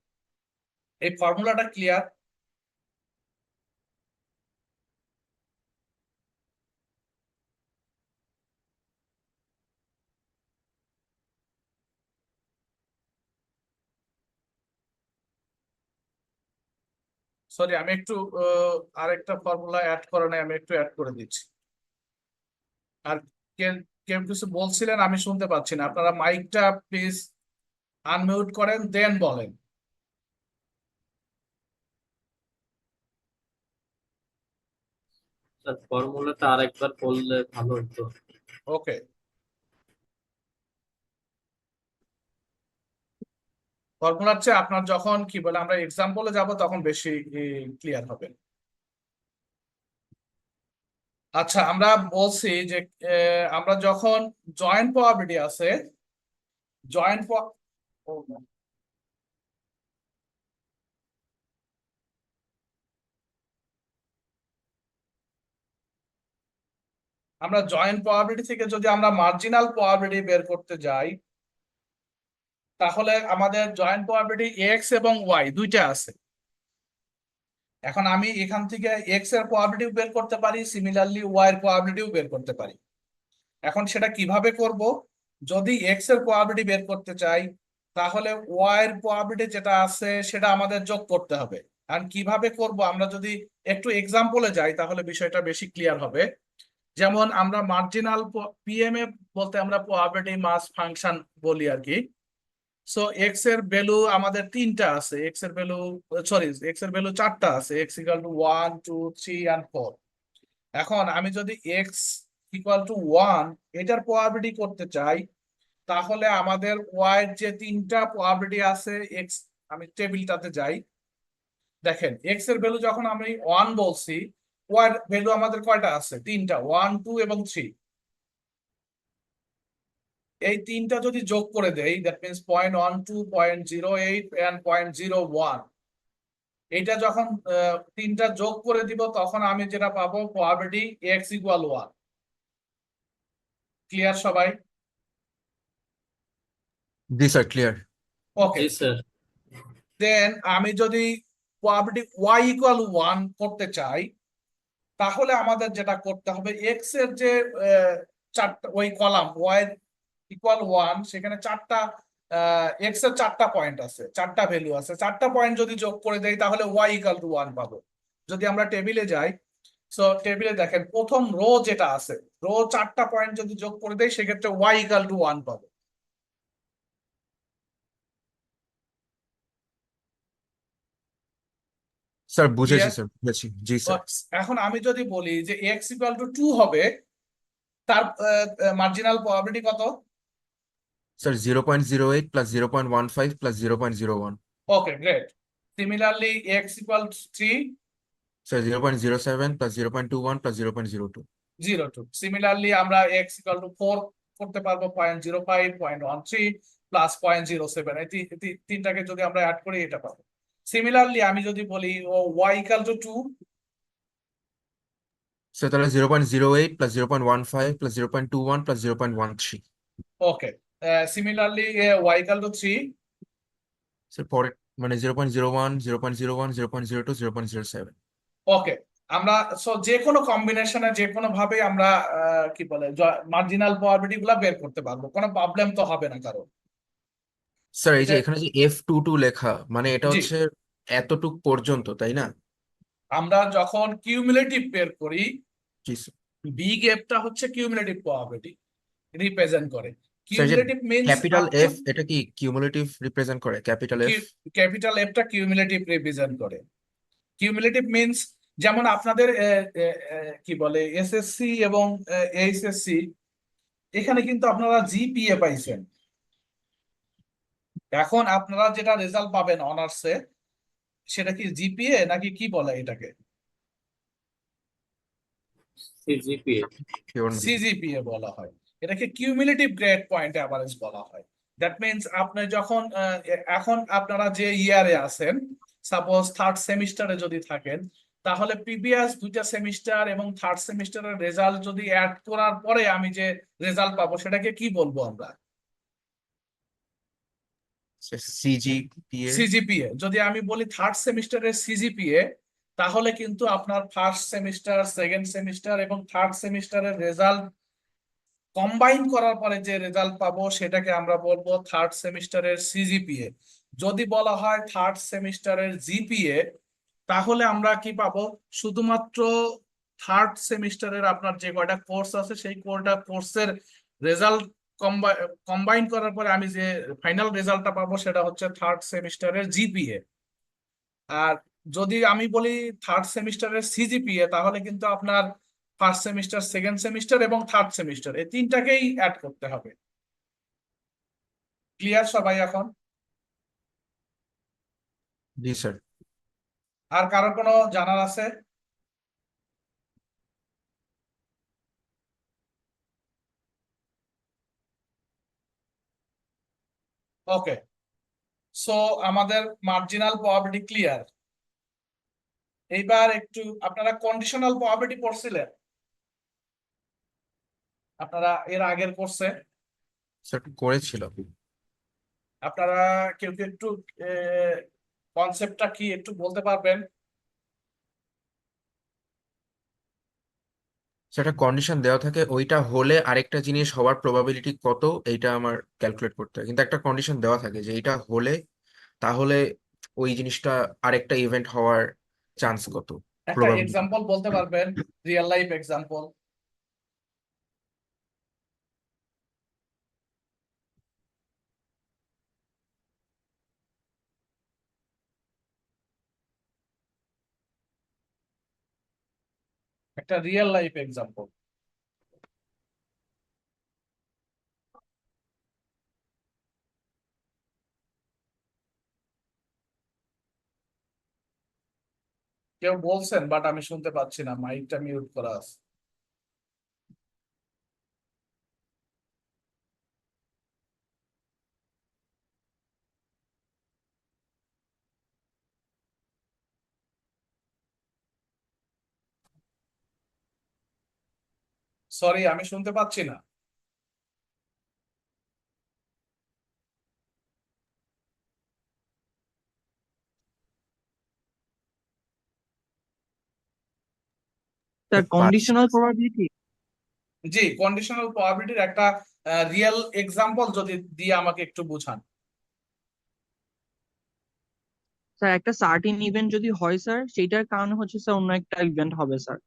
এই ফর্মুলাটা ক্লিয়ার? সরি, আমি একটু আরেকটা ফর্মুলা অ্যাড করে নাই, আমি একটু অ্যাড করে দিচ্ছি। আর কেউ কেউ কিছু বলছিলেন, আমি শুনতে পাচ্ছি না, আপনারা মাইকটা প্লিজ আনমিউট করেন দেন বলেন। স্যার ফর্মুলাটা আরেকবার বললে ভালো হতো। ওকে, ফর্মুলার চেয়ে আপনার যখন কি বলে আমরা এক্সাম্পলে যাব তখন বেশি ক্লিয়ার হবে। আচ্ছা, আমরা বলছি যে আমরা যখন জয়েন্ট প্রবাবিলিটি আছে, জয়েন্ট আমরা জয়েন্ট প্রবাবিলিটি থেকে যদি আমরা মার্জিনাল প্রবাবিলিটি বের করতে যাই, তাহলে আমাদের জয়েন্ট প্রবাবিলিটি এক্স এবং ওয়াই দুইটা আছে। এখন আমি এখান থেকে এক্স এর প্রবাবিলিটিও বের করতে পারি, সিমিলারলি ওয়াই এর প্রবাবিলিটিও বের করতে পারি। এখন সেটা কিভাবে করব? যদি এক্স এর প্রবাবিলিটি বের করতে চাই, তাহলে ওয়াই এর প্রবাবিলিটি যেটা আছে সেটা আমাদের যোগ করতে হবে। আর কিভাবে করব, আমরা যদি একটু এক্সাম্পলে যাই তাহলে বিষয়টা বেশি ক্লিয়ার হবে। যেমন আমরা মার্জিনাল পিএম এ বলতে আমরা প্রবাবিলিটি মাস ফাংশন বলি আর কি। সো এক্স এর ভ্যালু আমাদের তিনটা আছে, এক্স এর ভ্যালু এক্স এর ভ্যালু চারটা আছে, এক্স ইকুয়াল টু 1 2 3 and 4। এখন আমি যদি এক্স ইকুয়াল টু 1 এটার প্রবাবিলিটি করতে চাই, তাহলে আমাদের ওয়াই এর যে তিনটা প্রবাবিলিটি আছে, এক্স, আমি টেবিলটাতে যাই, দেখেন এক্স এর ভ্যালু যখন আমি 1 বলছি, ওয়াই এর ভ্যালু আমাদের কয়টা আছে? তিনটা, 1 2 এবং 3। এই তিনটা যদি যোগ করে দেই, দ্যাট মিনস 0.12 0.08 and 0.01, এটা যখন তিনটা যোগ করে দিব তখন আমি যেটা পাবো প্রবাবিলিটি এক্স ইকুয়াল 1। ক্লিয়ার সবাই? জি স্যার, ক্লিয়ার। ওকে, জি স্যার। দেন আমি যদি প্রবাবিলিটি ওয়াই ইকুয়াল 1 করতে চাই, তাহলে আমাদের যেটা করতে হবে, এক্স এর যে চারটা ওই কলাম ওয়াই ইকুয়াল 1, সেখানে চারটা এক্স এর চারটা পয়েন্ট আছে, চারটা ভ্যালু আছে, চারটা পয়েন্ট যদি যোগ করে দেই তাহলে ওয়াই ইকুয়াল টু 1 পাবো। যদি আমরা টেবিলে যাই, সো টেবিলে দেখেন প্রথম রো যেটা আছে, রো চারটা পয়েন্ট যদি যোগ করে দেই সেক্ষেত্রে ওয়াই ইকুয়াল টু 1 পাবো। স্যার বুঝেছি, ক্লিয়ার? স্যার বুঝেছি। জি স্যার। এখন আমি যদি বলি যে এক্স ইকুয়াল টু 2 হবে, তার মার্জিনাল প্রবাবিলিটি কত? Sir 0.08 plus 0.15 plus 0.01। Okay, great. Similarly X equal 3, sir 0.07 plus 0.21 plus 0.02। 0.2। Similarly আমরা এক্স ইকুয়াল টু 4 করতে পারবো, 0.05 0.13 প্লাস 0.07। এই তিনটাকে যদি আমরা অ্যাড করি এটা পাবো। সিমিলারলি আমি যদি বলি ও ওয়াই ইকুয়াল টু 2, স্যার তাহলে 0.08 plus 0.15 plus 0.21 plus 0.13। Okay, similarly Y equal to 3, sir পরে মানে 0.01 0.01 0.02 0.07। ওকে। আমরা সো যে কোনো কম্বিনেশনে যে কোনো ভাবে আমরা কি বলে মার্জিনাল প্রবাবিলিটি গুলা বের করতে পারবো, কোনো প্রবলেম তো হবে না কারো। স্যার এই যে এখানে যে F22 লেখা, মানে এটা জি, হচ্ছে এতটুক পর্যন্ত, তাই না? আমরা যখন কিউমুলেটিভ বের করি, জি স্যার। বিগ এফটা হচ্ছে কিউমুলেটিভ প্রবাবিলিটি রিপ্রেজেন্ট করে। স্যার যে cumulative means capital up to, F এটা কি কিউমুলেটিভ রিপ্রেজেন্ট করে? Capital F. ক্যাপিটাল এফটা কিউমুলেটিভ রিপ্রেজেন্ট করে। কিউমুলেটিভ মিন্স যেমন আপনাদের কি বলে এসএসসি এবং এইচএসসি, এখানে কিন্তু আপনারা জিপিএ পাইছেন। এখন আপনারা যেটা রেজাল্ট পাবেন অনার্সে, সেটা কি জিপিএ নাকি কি বলে এটাকে? সিজিপিএ। সিজিপিএ বলা হয়। এটাকে কিউমুলেটিভ গ্রেড পয়েন্ট অ্যাভারেজ বলা হয়। দ্যাট মিন্স আপনি যখন এখন আপনারা যে ইয়ারে আছেন, সাপোজ থার্ড সেমিস্টারে যদি থাকেন, তাহলে প্রিভিয়াস দুইটা সেমিস্টার এবং থার্ড সেমিস্টারের রেজাল্ট যদি অ্যাড করার পরে আমি যে রেজাল্ট পাবো সেটাকে কি বলবো আমরা? সিজিপিএ। সিজিপিএ। যদি আমি বলি থার্ড সেমিস্টারের সিজিপিএ, তাহলে কিন্তু আপনার ফার্স্ট সেমিস্টার, সেকেন্ড সেমিস্টার এবং থার্ড সেমিস্টারের রেজাল্ট কম্বাইন করার পরে যে রেজাল্ট পাবো সেটাকে আমরা বলবো থার্ড সেমিস্টারের সিজিপিএ। যদি বলা হয় থার্ড সেমিস্টারের জিপিএ, তাহলে আমরা কি পাবো? শুধুমাত্র থার্ড সেমিস্টারের আপনার যে কয়টা কোর্স আছে সেই কয়টা কোর্সের রেজাল্ট কম্বাইন করার পরে আমি যে ফাইনাল রেজাল্টটা পাবো সেটা হচ্ছে থার্ড সেমিস্টারের জিপিএ। আর যদি আমি বলি থার্ড সেমিস্টারের সিজিপিএ, তাহলে কিন্তু আপনার ফার্স্ট সেমিস্টার, সেকেন্ড সেমিস্টার এবং থার্ড সেমিস্টার এই তিনটাকেই অ্যাড করতে হবে। ক্লিয়ার সবাই এখন? জি স্যার। আর কারো কোনো জানার আছে? ওকে, সো আমাদের মার্জিনাল প্রবাবিলিটি ক্লিয়ার। এইবার একটু আপনারা কন্ডিশনাল প্রবাবিলিটি পড়ছিলেন আপনারা এর আগের কোর্সে? স্যার করেছিল। আপনারা কেউ কেউ একটু কনসেপ্টটা কি একটু বলতে পারবেন? সেটা কন্ডিশন দেওয়া থাকে, ওইটা হলে আরেকটা জিনিস হওয়ার প্রবাবিলিটি কত, এইটা আমার ক্যালকুলেট করতে হয়। কিন্তু একটা কন্ডিশন দেওয়া থাকে যে এইটা হলে তাহলে ওই জিনিসটা আরেকটা ইভেন্ট হওয়ার চান্স কত, একটা প্রবাবিলিটি। এক্সাম্পল বলতে পারবেন, রিয়েল লাইফ এক্সাম্পল? একটা রিয়েল লাইফ এক্সাম্পল। কেউ বলছেন বাট আমি শুনতে পাচ্ছি না, মাইকটা মিউট করা আছে। সরি, আমি শুনতে পাচ্ছি না। স্যার পাচ্ছি। Conditional probability. জি, কন্ডিশনাল প্রবাবিলিটির একটা রিয়েল এক্সাম্পল যদি দিয়ে আমাকে একটু বুঝান। স্যার একটা সার্টিন ইভেন্ট যদি হয় স্যার, সেইটার কারণে হচ্ছে স্যার অন্য একটা ইভেন্ট হবে স্যার,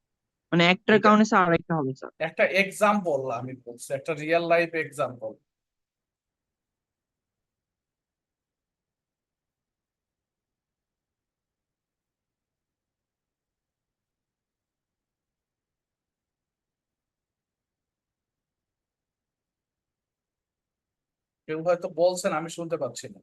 মানে একটার এটা কারণে স্যার আরেকটা হবে স্যার। একটা এক্সাম্পল আমি বলছি, একটা রিয়েল লাইফ এক্সাম্পল। কেউ হয়তো বলছেন, আমি শুনতে পাচ্ছি না।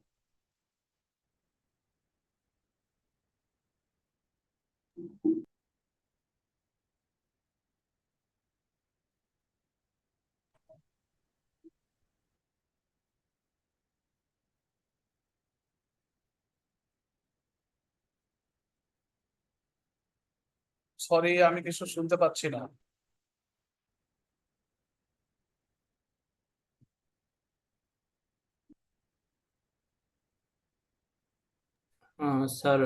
সরি, আমি কিছু শুনতে পাচ্ছি না। Sir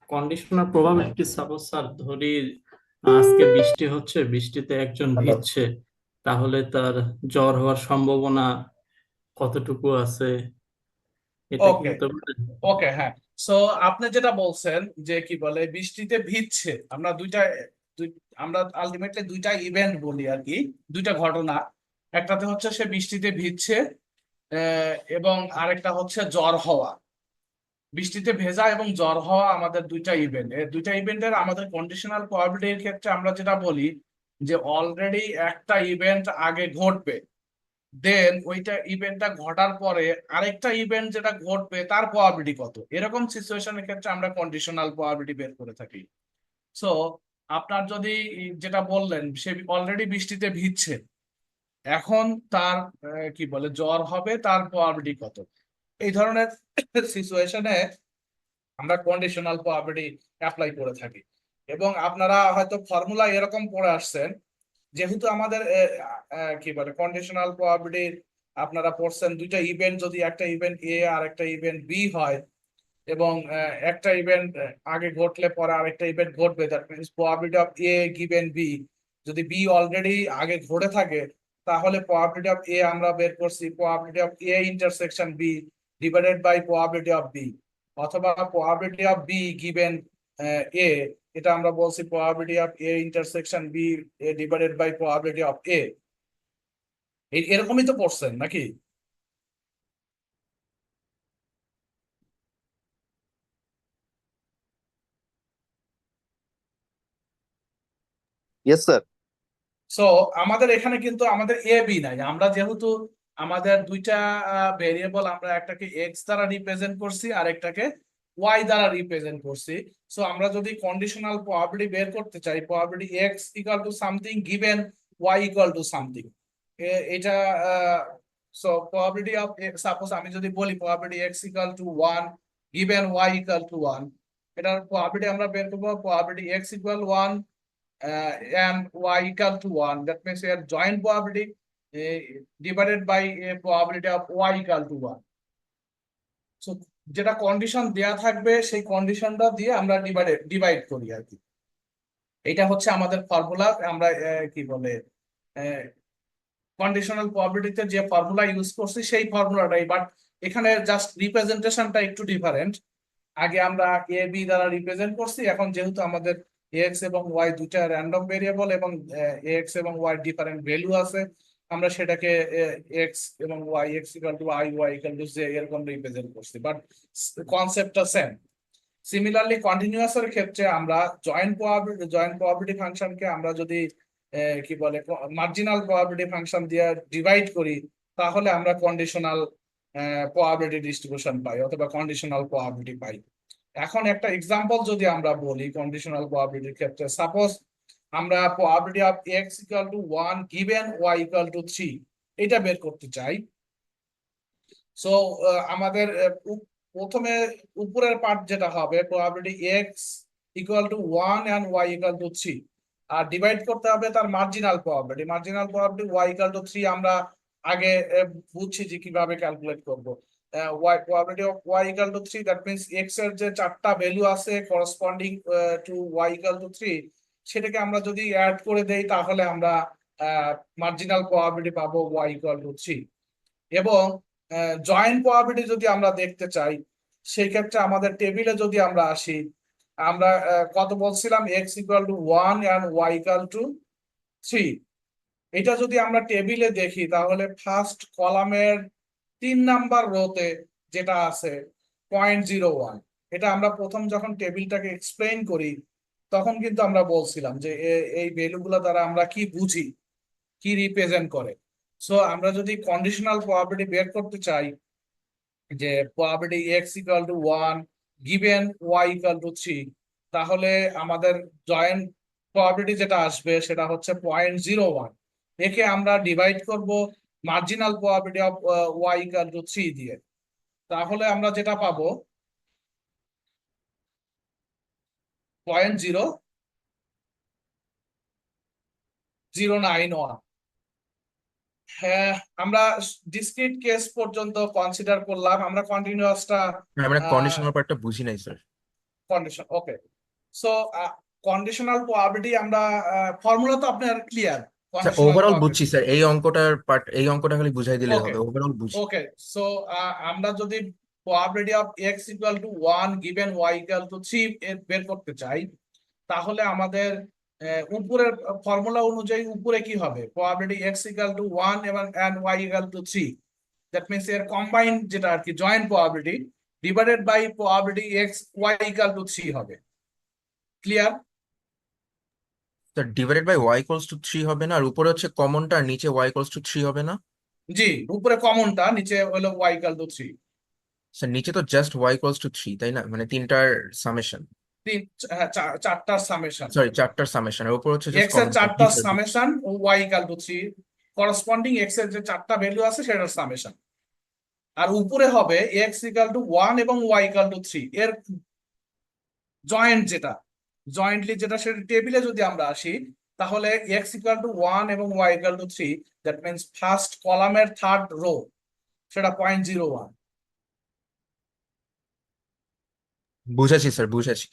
conditional probability, suppose sir ধরি আজকে বৃষ্টি হচ্ছে, বৃষ্টিতে একজন ভিজছে, তাহলে তার জ্বর হওয়ার সম্ভাবনা কতটুকু আছে, এটা কি ওকে, হতে পারে? ওকে, হ্যাঁ। সো আপনি যেটা বলছেন যে কি বলে বৃষ্টিতে ভিজছে, আমরা আমরা আলটিমেটলি দুইটা ইভেন্ট বলি আর কি, দুইটা ঘটনা। একটাতে হচ্ছে সে বৃষ্টিতে ভিজছে, এবং আরেকটা হচ্ছে জ্বর হওয়া। বৃষ্টিতে ভেজা এবং জ্বর হওয়া আমাদের দুইটা ইভেন্ট। এই দুইটা ইভেন্টের আমাদের কন্ডিশনাল প্রবাবিলিটির ক্ষেত্রে আমরা যেটা বলি যে অলরেডি একটা ইভেন্ট আগে ঘটবে, দেন ওইটা ইভেন্টটা ঘটার পরে আরেকটা ইভেন্ট যেটা ঘটবে তার প্রবাবিলিটি কত, এরকম সিচুয়েশনের ক্ষেত্রে আমরা কন্ডিশনাল প্রবাবিলিটি বের করে থাকি। সো আপনার যদি যেটা বললেন সে অলরেডি বৃষ্টিতে ভিজছে, এখন তার কি বলে জ্বর হবে, তার প্রবাবিলিটি কত, এই ধরনের সিচুয়েশনে আমরা কন্ডিশনাল প্রবাবিলিটি অ্যাপ্লাই করে থাকি। এবং আপনারা হয়তো ফর্মুলা এরকম পড়ে আসছেন, যেহেতু আমাদের কি বলে কন্ডিশনাল প্রবাবিলিটি আপনারা পড়ছেন দুইটা ইভেন্ট, যদি একটা ইভেন্ট এ আর একটা ইভেন্ট বি হয়, এবং একটা ইভেন্ট আগে ঘটলে পরে আরেকটা ইভেন্ট ঘটবে, that means probability of A given B. যদি বি অলরেডি আগে ঘটে থাকে, তাহলে প্রবাবিলিটি অফ এ আমরা বের করছি probability of A intersection B divided by probability of B, অথবা probability of B given A, এটা আমরা বলছি probability of A intersection B divided by probability of A. এরকমই তো পড়ছেন নাকি? Yes sir. সো আমাদের এখানে কিন্তু আমাদের এ বি নাই, আমরা যেহেতু আমাদের দুইটা ভেরিয়েবল, আমরা একটাকে এক্স দ্বারা রিপ্রেজেন্ট করছি আর একটাকে ওয়াই দ্বারা রিপ্রেজেন্ট করছি। সো আমরা যদি কন্ডিশনাল প্রবাবিলিটি বের করতে চাই, probability X equal to something given Y equal to something, এটা সো প্রবাবিলিটি অফ সাপোজ আমি যদি বলি probability X equal to 1 given Y equal to 1, এটার প্রবাবিলিটি আমরা বের করবো probability X equal 1 and y equal to 1, that means your joint probability divided by a probability of y equal to 1. So যেটা condition দেয়া থাকবে সেই কন্ডিশনটা দিয়ে আমরা ডিভাইড করি আর কি। এটা হচ্ছে আমাদের ফর্মুলা। আমরা কি বলে কন্ডিশনাল প্রবাবিলিটিতে যে ফর্মুলা ইউজ করছি সেই ফর্মুলাটাই, বাট এখানে জাস্ট রিপ্রেজেন্টেশনটা একটু ডিফারেন্ট। আগে আমরা এ বি দ্বারা রিপ্রেজেন্ট করছি, এখন যেহেতু আমাদের এক্স এবং ওয়াই দুইটা র্যান্ডম ভেরিয়েবল এবং এক্স এবং ওয়াই ডিফারেন্ট ভ্যালু আছে, আমরা সেটাকে এক্স এবং Y X equal to I, Y equal to J এরকম রিপ্রেজেন্ট করছি, বাট কনসেপ্টটা সেম। সিমিলারলি কন্টিনিউয়াস এর ক্ষেত্রে আমরা জয়েন্ট প্রবাবিলিটি ফাংশনকে আমরা যদি কি বলে মার্জিনাল প্রবাবিলিটি ফাংশন দিয়ে ডিভাইড করি, তাহলে আমরা কন্ডিশনাল প্রবাবিলিটি ডিস্ট্রিবিউশন পাই অথবা কন্ডিশনাল প্রবাবিলিটি পাই। এখন একটা এক্সাম্পল যদি আমরা বলি কন্ডিশনাল প্রবাবিলিটির ক্ষেত্রে, সাপোজ আমরা probability of X equal to 1 given Y equal to 3 এটা বের করতে চাই। সো আমাদের প্রথমে উপরের পার্ট যেটা হবে probability X equal to 1 and Y equal to 3, আর ডিভাইড করতে হবে তার marginal probability Y equal to 3। আমরা আগে বুঝছি যে কিভাবে ক্যালকুলেট করব। probability of y equal to 3, that means x এর যে চারটা ভ্যালু আছে corresponding to y equal to 3, সেটাকে আমরা যদি অ্যাড করে দেই তাহলে আমরা মার্জিনাল প্রবাবিলিটি পাবো y equal to 3। এবং জয়েন্ট প্রবাবিলিটি যদি আমরা দেখতে চাই, সেই ক্ষেত্রে আমাদের টেবিলে যদি আমরা আসি, আমরা কত বলছিলাম x equal to 1 and y equal to 3। এটা যদি আমরা টেবিলে দেখি তাহলে ফার্স্ট কলামের 3 নাম্বার রোতে যেটা আছে 0.01, এটা আমরা প্রথম যখন টেবিলটাকে এক্সপ্লেইন করি তখন কিন্তু আমরা বলছিলাম যে এই ভ্যালুগুলো দ্বারা আমরা কি বুঝি, কি রিপ্রেজেন্ট করে। সো আমরা যদি কন্ডিশনাল প্রবাবিলিটি বের করতে চাই যে probability X equal to 1 given Y equal to 3, তাহলে আমাদের জয়েন্ট প্রবাবিলিটি যেটা আসবে সেটা হচ্ছে 0.01। একে আমরা ডিভাইড করব marginal probability of Y equal to 3 দিয়ে, তাহলে আমরা যেটা পাবো 0.0091। হ্যাঁ, আমরা ডিসক্রিট কেস পর্যন্ত কনসিডার করলাম, আমরা কন্টিনিউয়াসটা আমরা কন্ডিশনাল পার্টটা বুঝি নাই স্যার। কন্ডিশন ওকে। সো কন্ডিশনাল প্রবাবিলিটি আমরা ফর্মুলা তো আপনার ক্লিয়ার। স্যার ওভারঅল বুঝছি স্যার, এই অঙ্কটা খালি বুঝাই দিলে Okay. হবে, ওভারঅল বুঝি। ওকে, সো আমরা যদি probability of x equal to 1 given y equal to 3 এর বের করতে চাই, তাহলে আমাদের উপরের ফর্মুলা অনুযায়ী উপরে কি হবে প্রবাবিলিটি x ইকুয়াল টু 1 এবং y equal to 3, that means এর কম্বাইন যেটা আর কি joint probability divided by probability x y equal to 3 হবে। Clear? Sir divided by y equals to 3 হবে না, আর উপরে হচ্ছে কমনটা আর নিচে y ইকুয়ালস টু 3 হবে না? জি, উপরে কমনটা, নিচে হলো y ইকুয়াল টু 3। স্যার নিচে তো জাস্ট y ইকুয়ালস টু 3 তাই না, মানে তিনটার সামেশন, চারটার সামেশন, সরি চারটার সামেশন, আর উপর হচ্ছে x জাস্ট এর চারটা সামেশন ও y equal to 3 corresponding x এর যে চারটা ভ্যালু আছে সেটার সামেশন, আর উপরে হবে x ইকুয়াল টু 1 এবং y ইকুয়াল টু 3 এর জয়েন্ট জয়েন্টলি যেটা সেটা টেবিলে যদি আমরা আসি, তাহলে x ইকুয়াল টু 1 এবং y equal to 3, that means first কলামের থার্ড রো সেটা 0.01। বুঝেছি স্যার, বুঝেছি।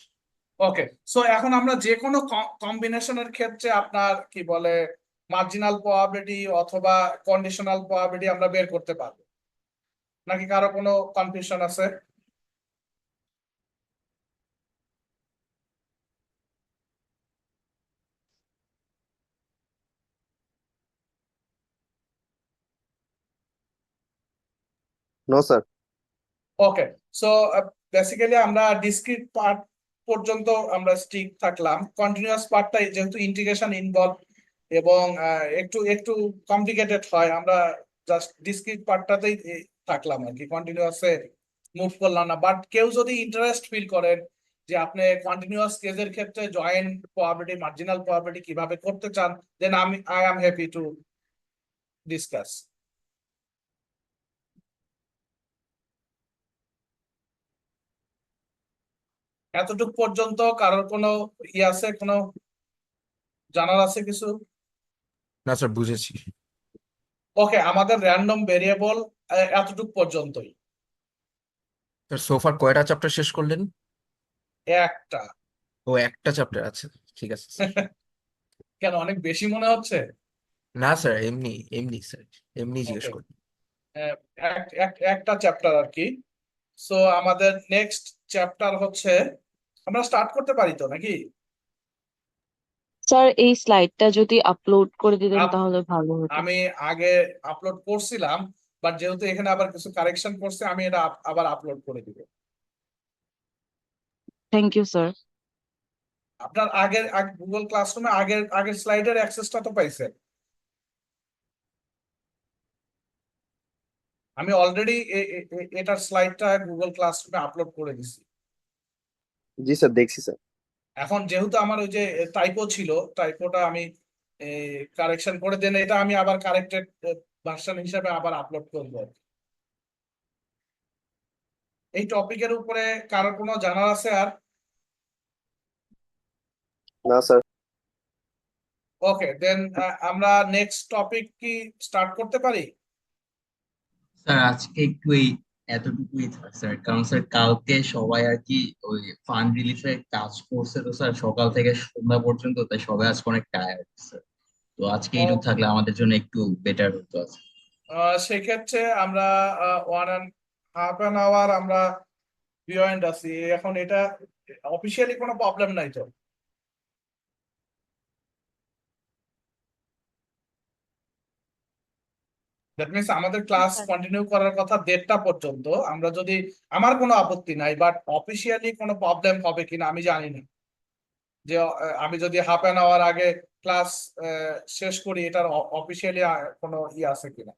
ওকে, সো এখন আমরা যে কোনো কম্বিনেশনের ক্ষেত্রে আপনার কি বলে মার্জিনাল প্রবাবিলিটি অথবা কন্ডিশনাল প্রবাবিলিটি আমরা বের করতে পারবো, নাকি কারো কোনো কনফিউশন আছে? No, sir. ওকে, সো বেসিক্যালি আমরা ডিসক্রিট পার্ট পর্যন্ত আমরা স্টিক থাকলাম। কন্টিনিউয়াস পার্টটা যেহেতু ইন্টিগ্রেশন ইনভলভ এবং একটু একটু কমপ্লিকেটেড হয়, আমরা জাস্ট ডিসক্রিট পার্টটাতেই থাকলাম আর কি। কন্টিনিউয়াসে মুভ করলাম না, বাট কেউ যদি ইন্টারেস্ট ফিল করেন যে আপনি কন্টিনিউয়াস কেসের ক্ষেত্রে জয়েন্ট প্রবাবিলিটি মার্জিনাল প্রবাবিলিটি কিভাবে করতে চান, then I am happy to discuss. এতটুক পর্যন্ত কারোর কোনো আছে, কোনো জানার আছে কিছু? না স্যার, বুঝেছি। ওকে, আমাদের র্যান্ডম ভেরিয়েবল এতটুক পর্যন্তই। স্যার সোফার কয়টা চ্যাপ্টার শেষ করলেন? একটা। ও, একটা চ্যাপ্টার আছে, ঠিক আছে স্যার। কেন, অনেক বেশি মনে হচ্ছে? না স্যার, এমনি এমনি স্যার, এমনি জিজ্ঞেস ওকে, করি। একটা চ্যাপ্টার আর কি। সো আমাদের নেক্সট চ্যাপ্টার হচ্ছে, আমরা স্টার্ট করতে পারি তো নাকি? স্যার এই স্লাইডটা যদি আপলোড করে দিতেন আপ- তাহলে ভালো হতো। আমি আগে আপলোড করছিলাম, বাট যেহেতু এখানে আবার কিছু কারেকশন করছে, আমি এটা আবার আপলোড করে দিব। Thank you sir. আপনার আগের গুগল ক্লাসরুমে আগের আগের স্লাইডের অ্যাক্সেসটা তো পাইছেন। আমি অলরেডি এটার স্লাইডটা গুগল ক্লাসরুমে আপলোড করে দিছি। জি স্যার, দেখছি স্যার। এখন যেহেতু আমার ওই যে টাইপো ছিল, টাইপোটা আমি কারেকশন করে দেন, এটা আমি আবার কারেক্টেড ভার্সন হিসেবে আবার আপলোড করব। এই টপিকের উপরে কারো কোনো জানার আছে আর? না স্যার। ওকে, দেন আমরা নেক্সট টপিক কি স্টার্ট করতে পারি? স্যার আজকে একটু এতটুকুই থাক স্যার, কারণ স্যার কালকে সবাই আর কি ওই ফান্ড রিলিফের কাজ করছে, তো স্যার সকাল থেকে সন্ধ্যা পর্যন্ত, তাই সবাই আজকে অনেক টায়ার্ড স্যার। তো আজকে এইটুকু থাকলে আমাদের জন্য একটু বেটার হতো আছে। সেক্ষেত্রে আমরা 1.5 আওয়ার আমরা বিহাইন্ড আছি এখন। এটা অফিসিয়ালি কোনো প্রবলেম নাই তো? দ্যাট মিনস আমাদের ক্লাস কন্টিনিউ করার কথা 1:30 পর্যন্ত। আমরা যদি, আমার কোনো আপত্তি নাই, বাট অফিসিয়ালি কোনো প্রবলেম হবে কিনা আমি জানি না, যে আমি যদি 1/2 আওয়ার আগে ক্লাস শেষ করি, এটার অফিসিয়ালি কোনো আছে কিনা।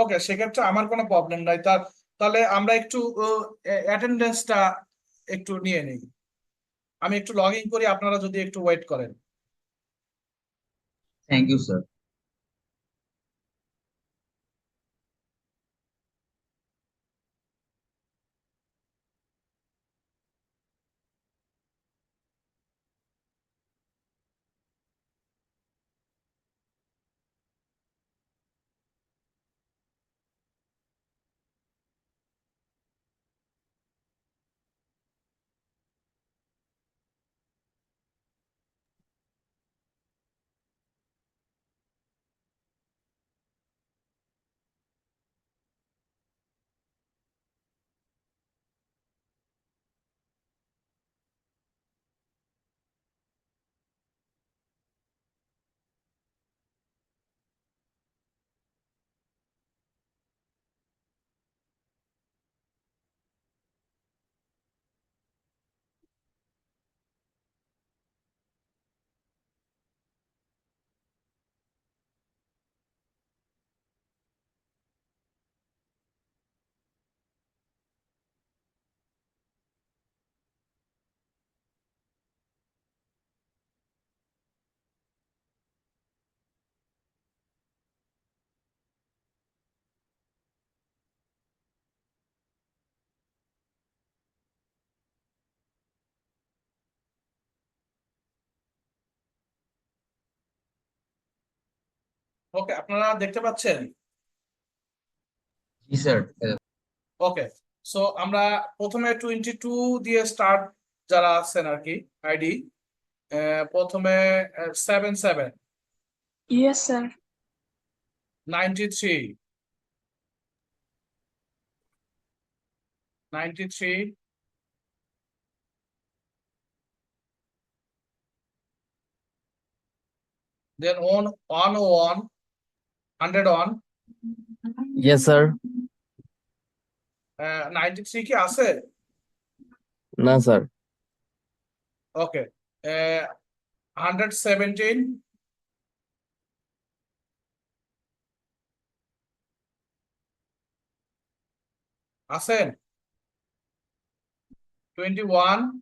ওকে, সেক্ষেত্রে আমার কোনো প্রবলেম নাই। তাহলে আমরা একটু অ্যাটেন্ডেন্সটা একটু নিয়ে নিই। আমি একটু লগ ইন করি, আপনারা যদি একটু ওয়েট করেন। Thank you sir. ওকে, আপনারা দেখতে পাচ্ছেন? জি স্যার। ওকে, সো আমরা প্রথমে 22 দিয়ে স্টার্ট, যারা আছেন আর কি আইডি, প্রথমে 77, Yes, sir. 93, 93, then 101, 101, Yes, sir. 93 কি আছে? না স্যার। ওকে, 117, আছেন? 21,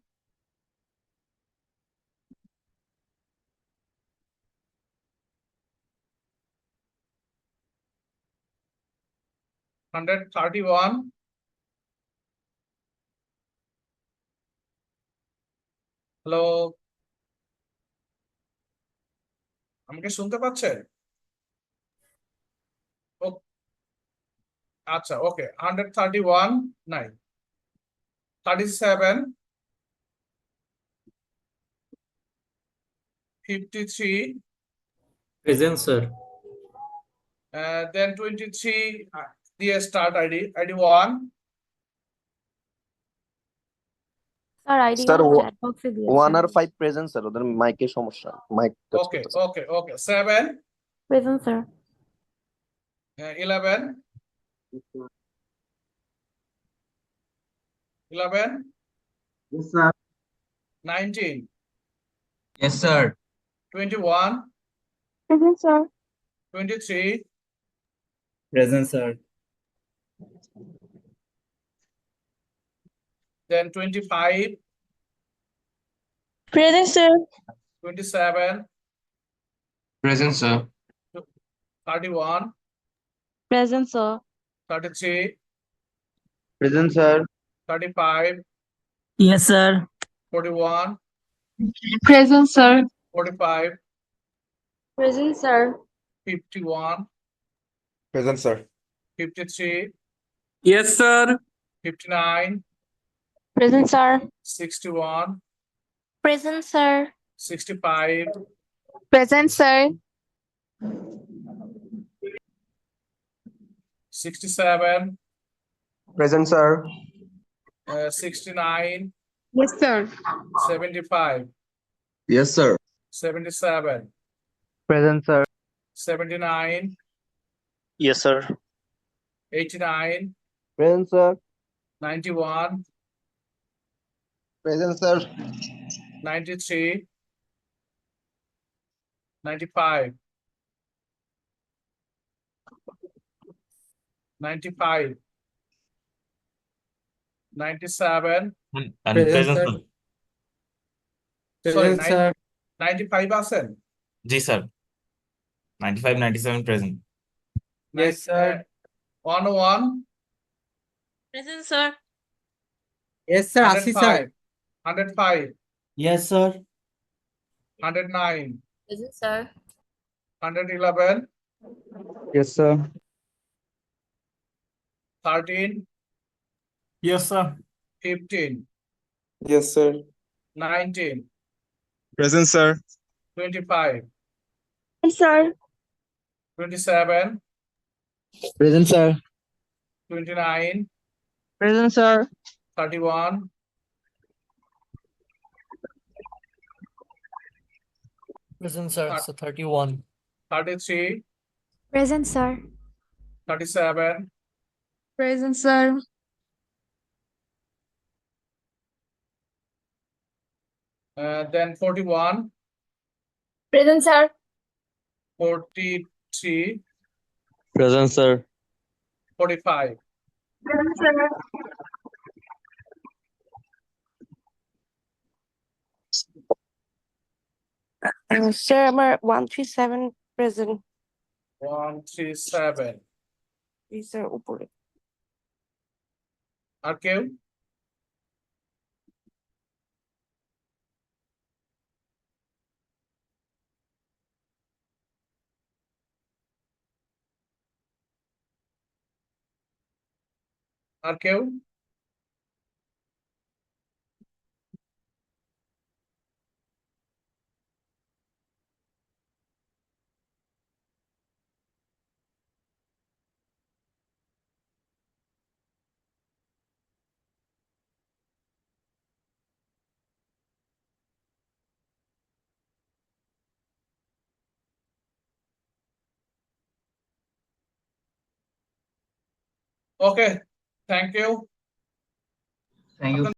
$131, হ্যালো, আমাকে শুনতে পাচ্ছেন? ও- আচ্ছা, ওকে, 131 নাই, 37, 53, প্রেজেন্ট স্যার। then 23 দিয়ে start ID 1, sir ID sir গুলো চ্যাট বক্সে 1 দিয়েছেন। আর 5 প্রেজেন্ট স্যার, ওদের মাইকের সমস্যা, মাইক কাজ ওকে করতেছে। ওকে ওকে 7, present sir. 11, 19, Yes, sir. 21, present sir. 23, Present, sir. then 25, present sir. 27, Present, sir. 31, Present, sir. 33, present sir. 35, yes sir. 41, Present, sir. 45, present sir. 51, present sir. 53, yes sir. 59, present sir. 61, present sir. 65, present sir. 67, present sir. 69, yes sir. 75, yes sir. 77, present sir. 79, yes sir. 89, present sir. 91, present sir. 93, 95, 95, 97, present sir. sorry, present sir. 95 আছেন? জি sir 95 97 present yes sir. 101, present sir. Yes sir আসি sir. 105, 105, yes sir. 109, present sir. 111, yes sir. 13, yes sir. 15, yes sir. 19, present sir. 25, sir. 27, present sir. 29, Present, sir. 31, present sir. 31। 33, present sir. 37, present sir. then 41, present sir. 43, present sir. 45, present sir. Sir আমার 137 present. 137, sir উপরে। আর কেউ? আর কেউ? Okay, thank you. Thank you.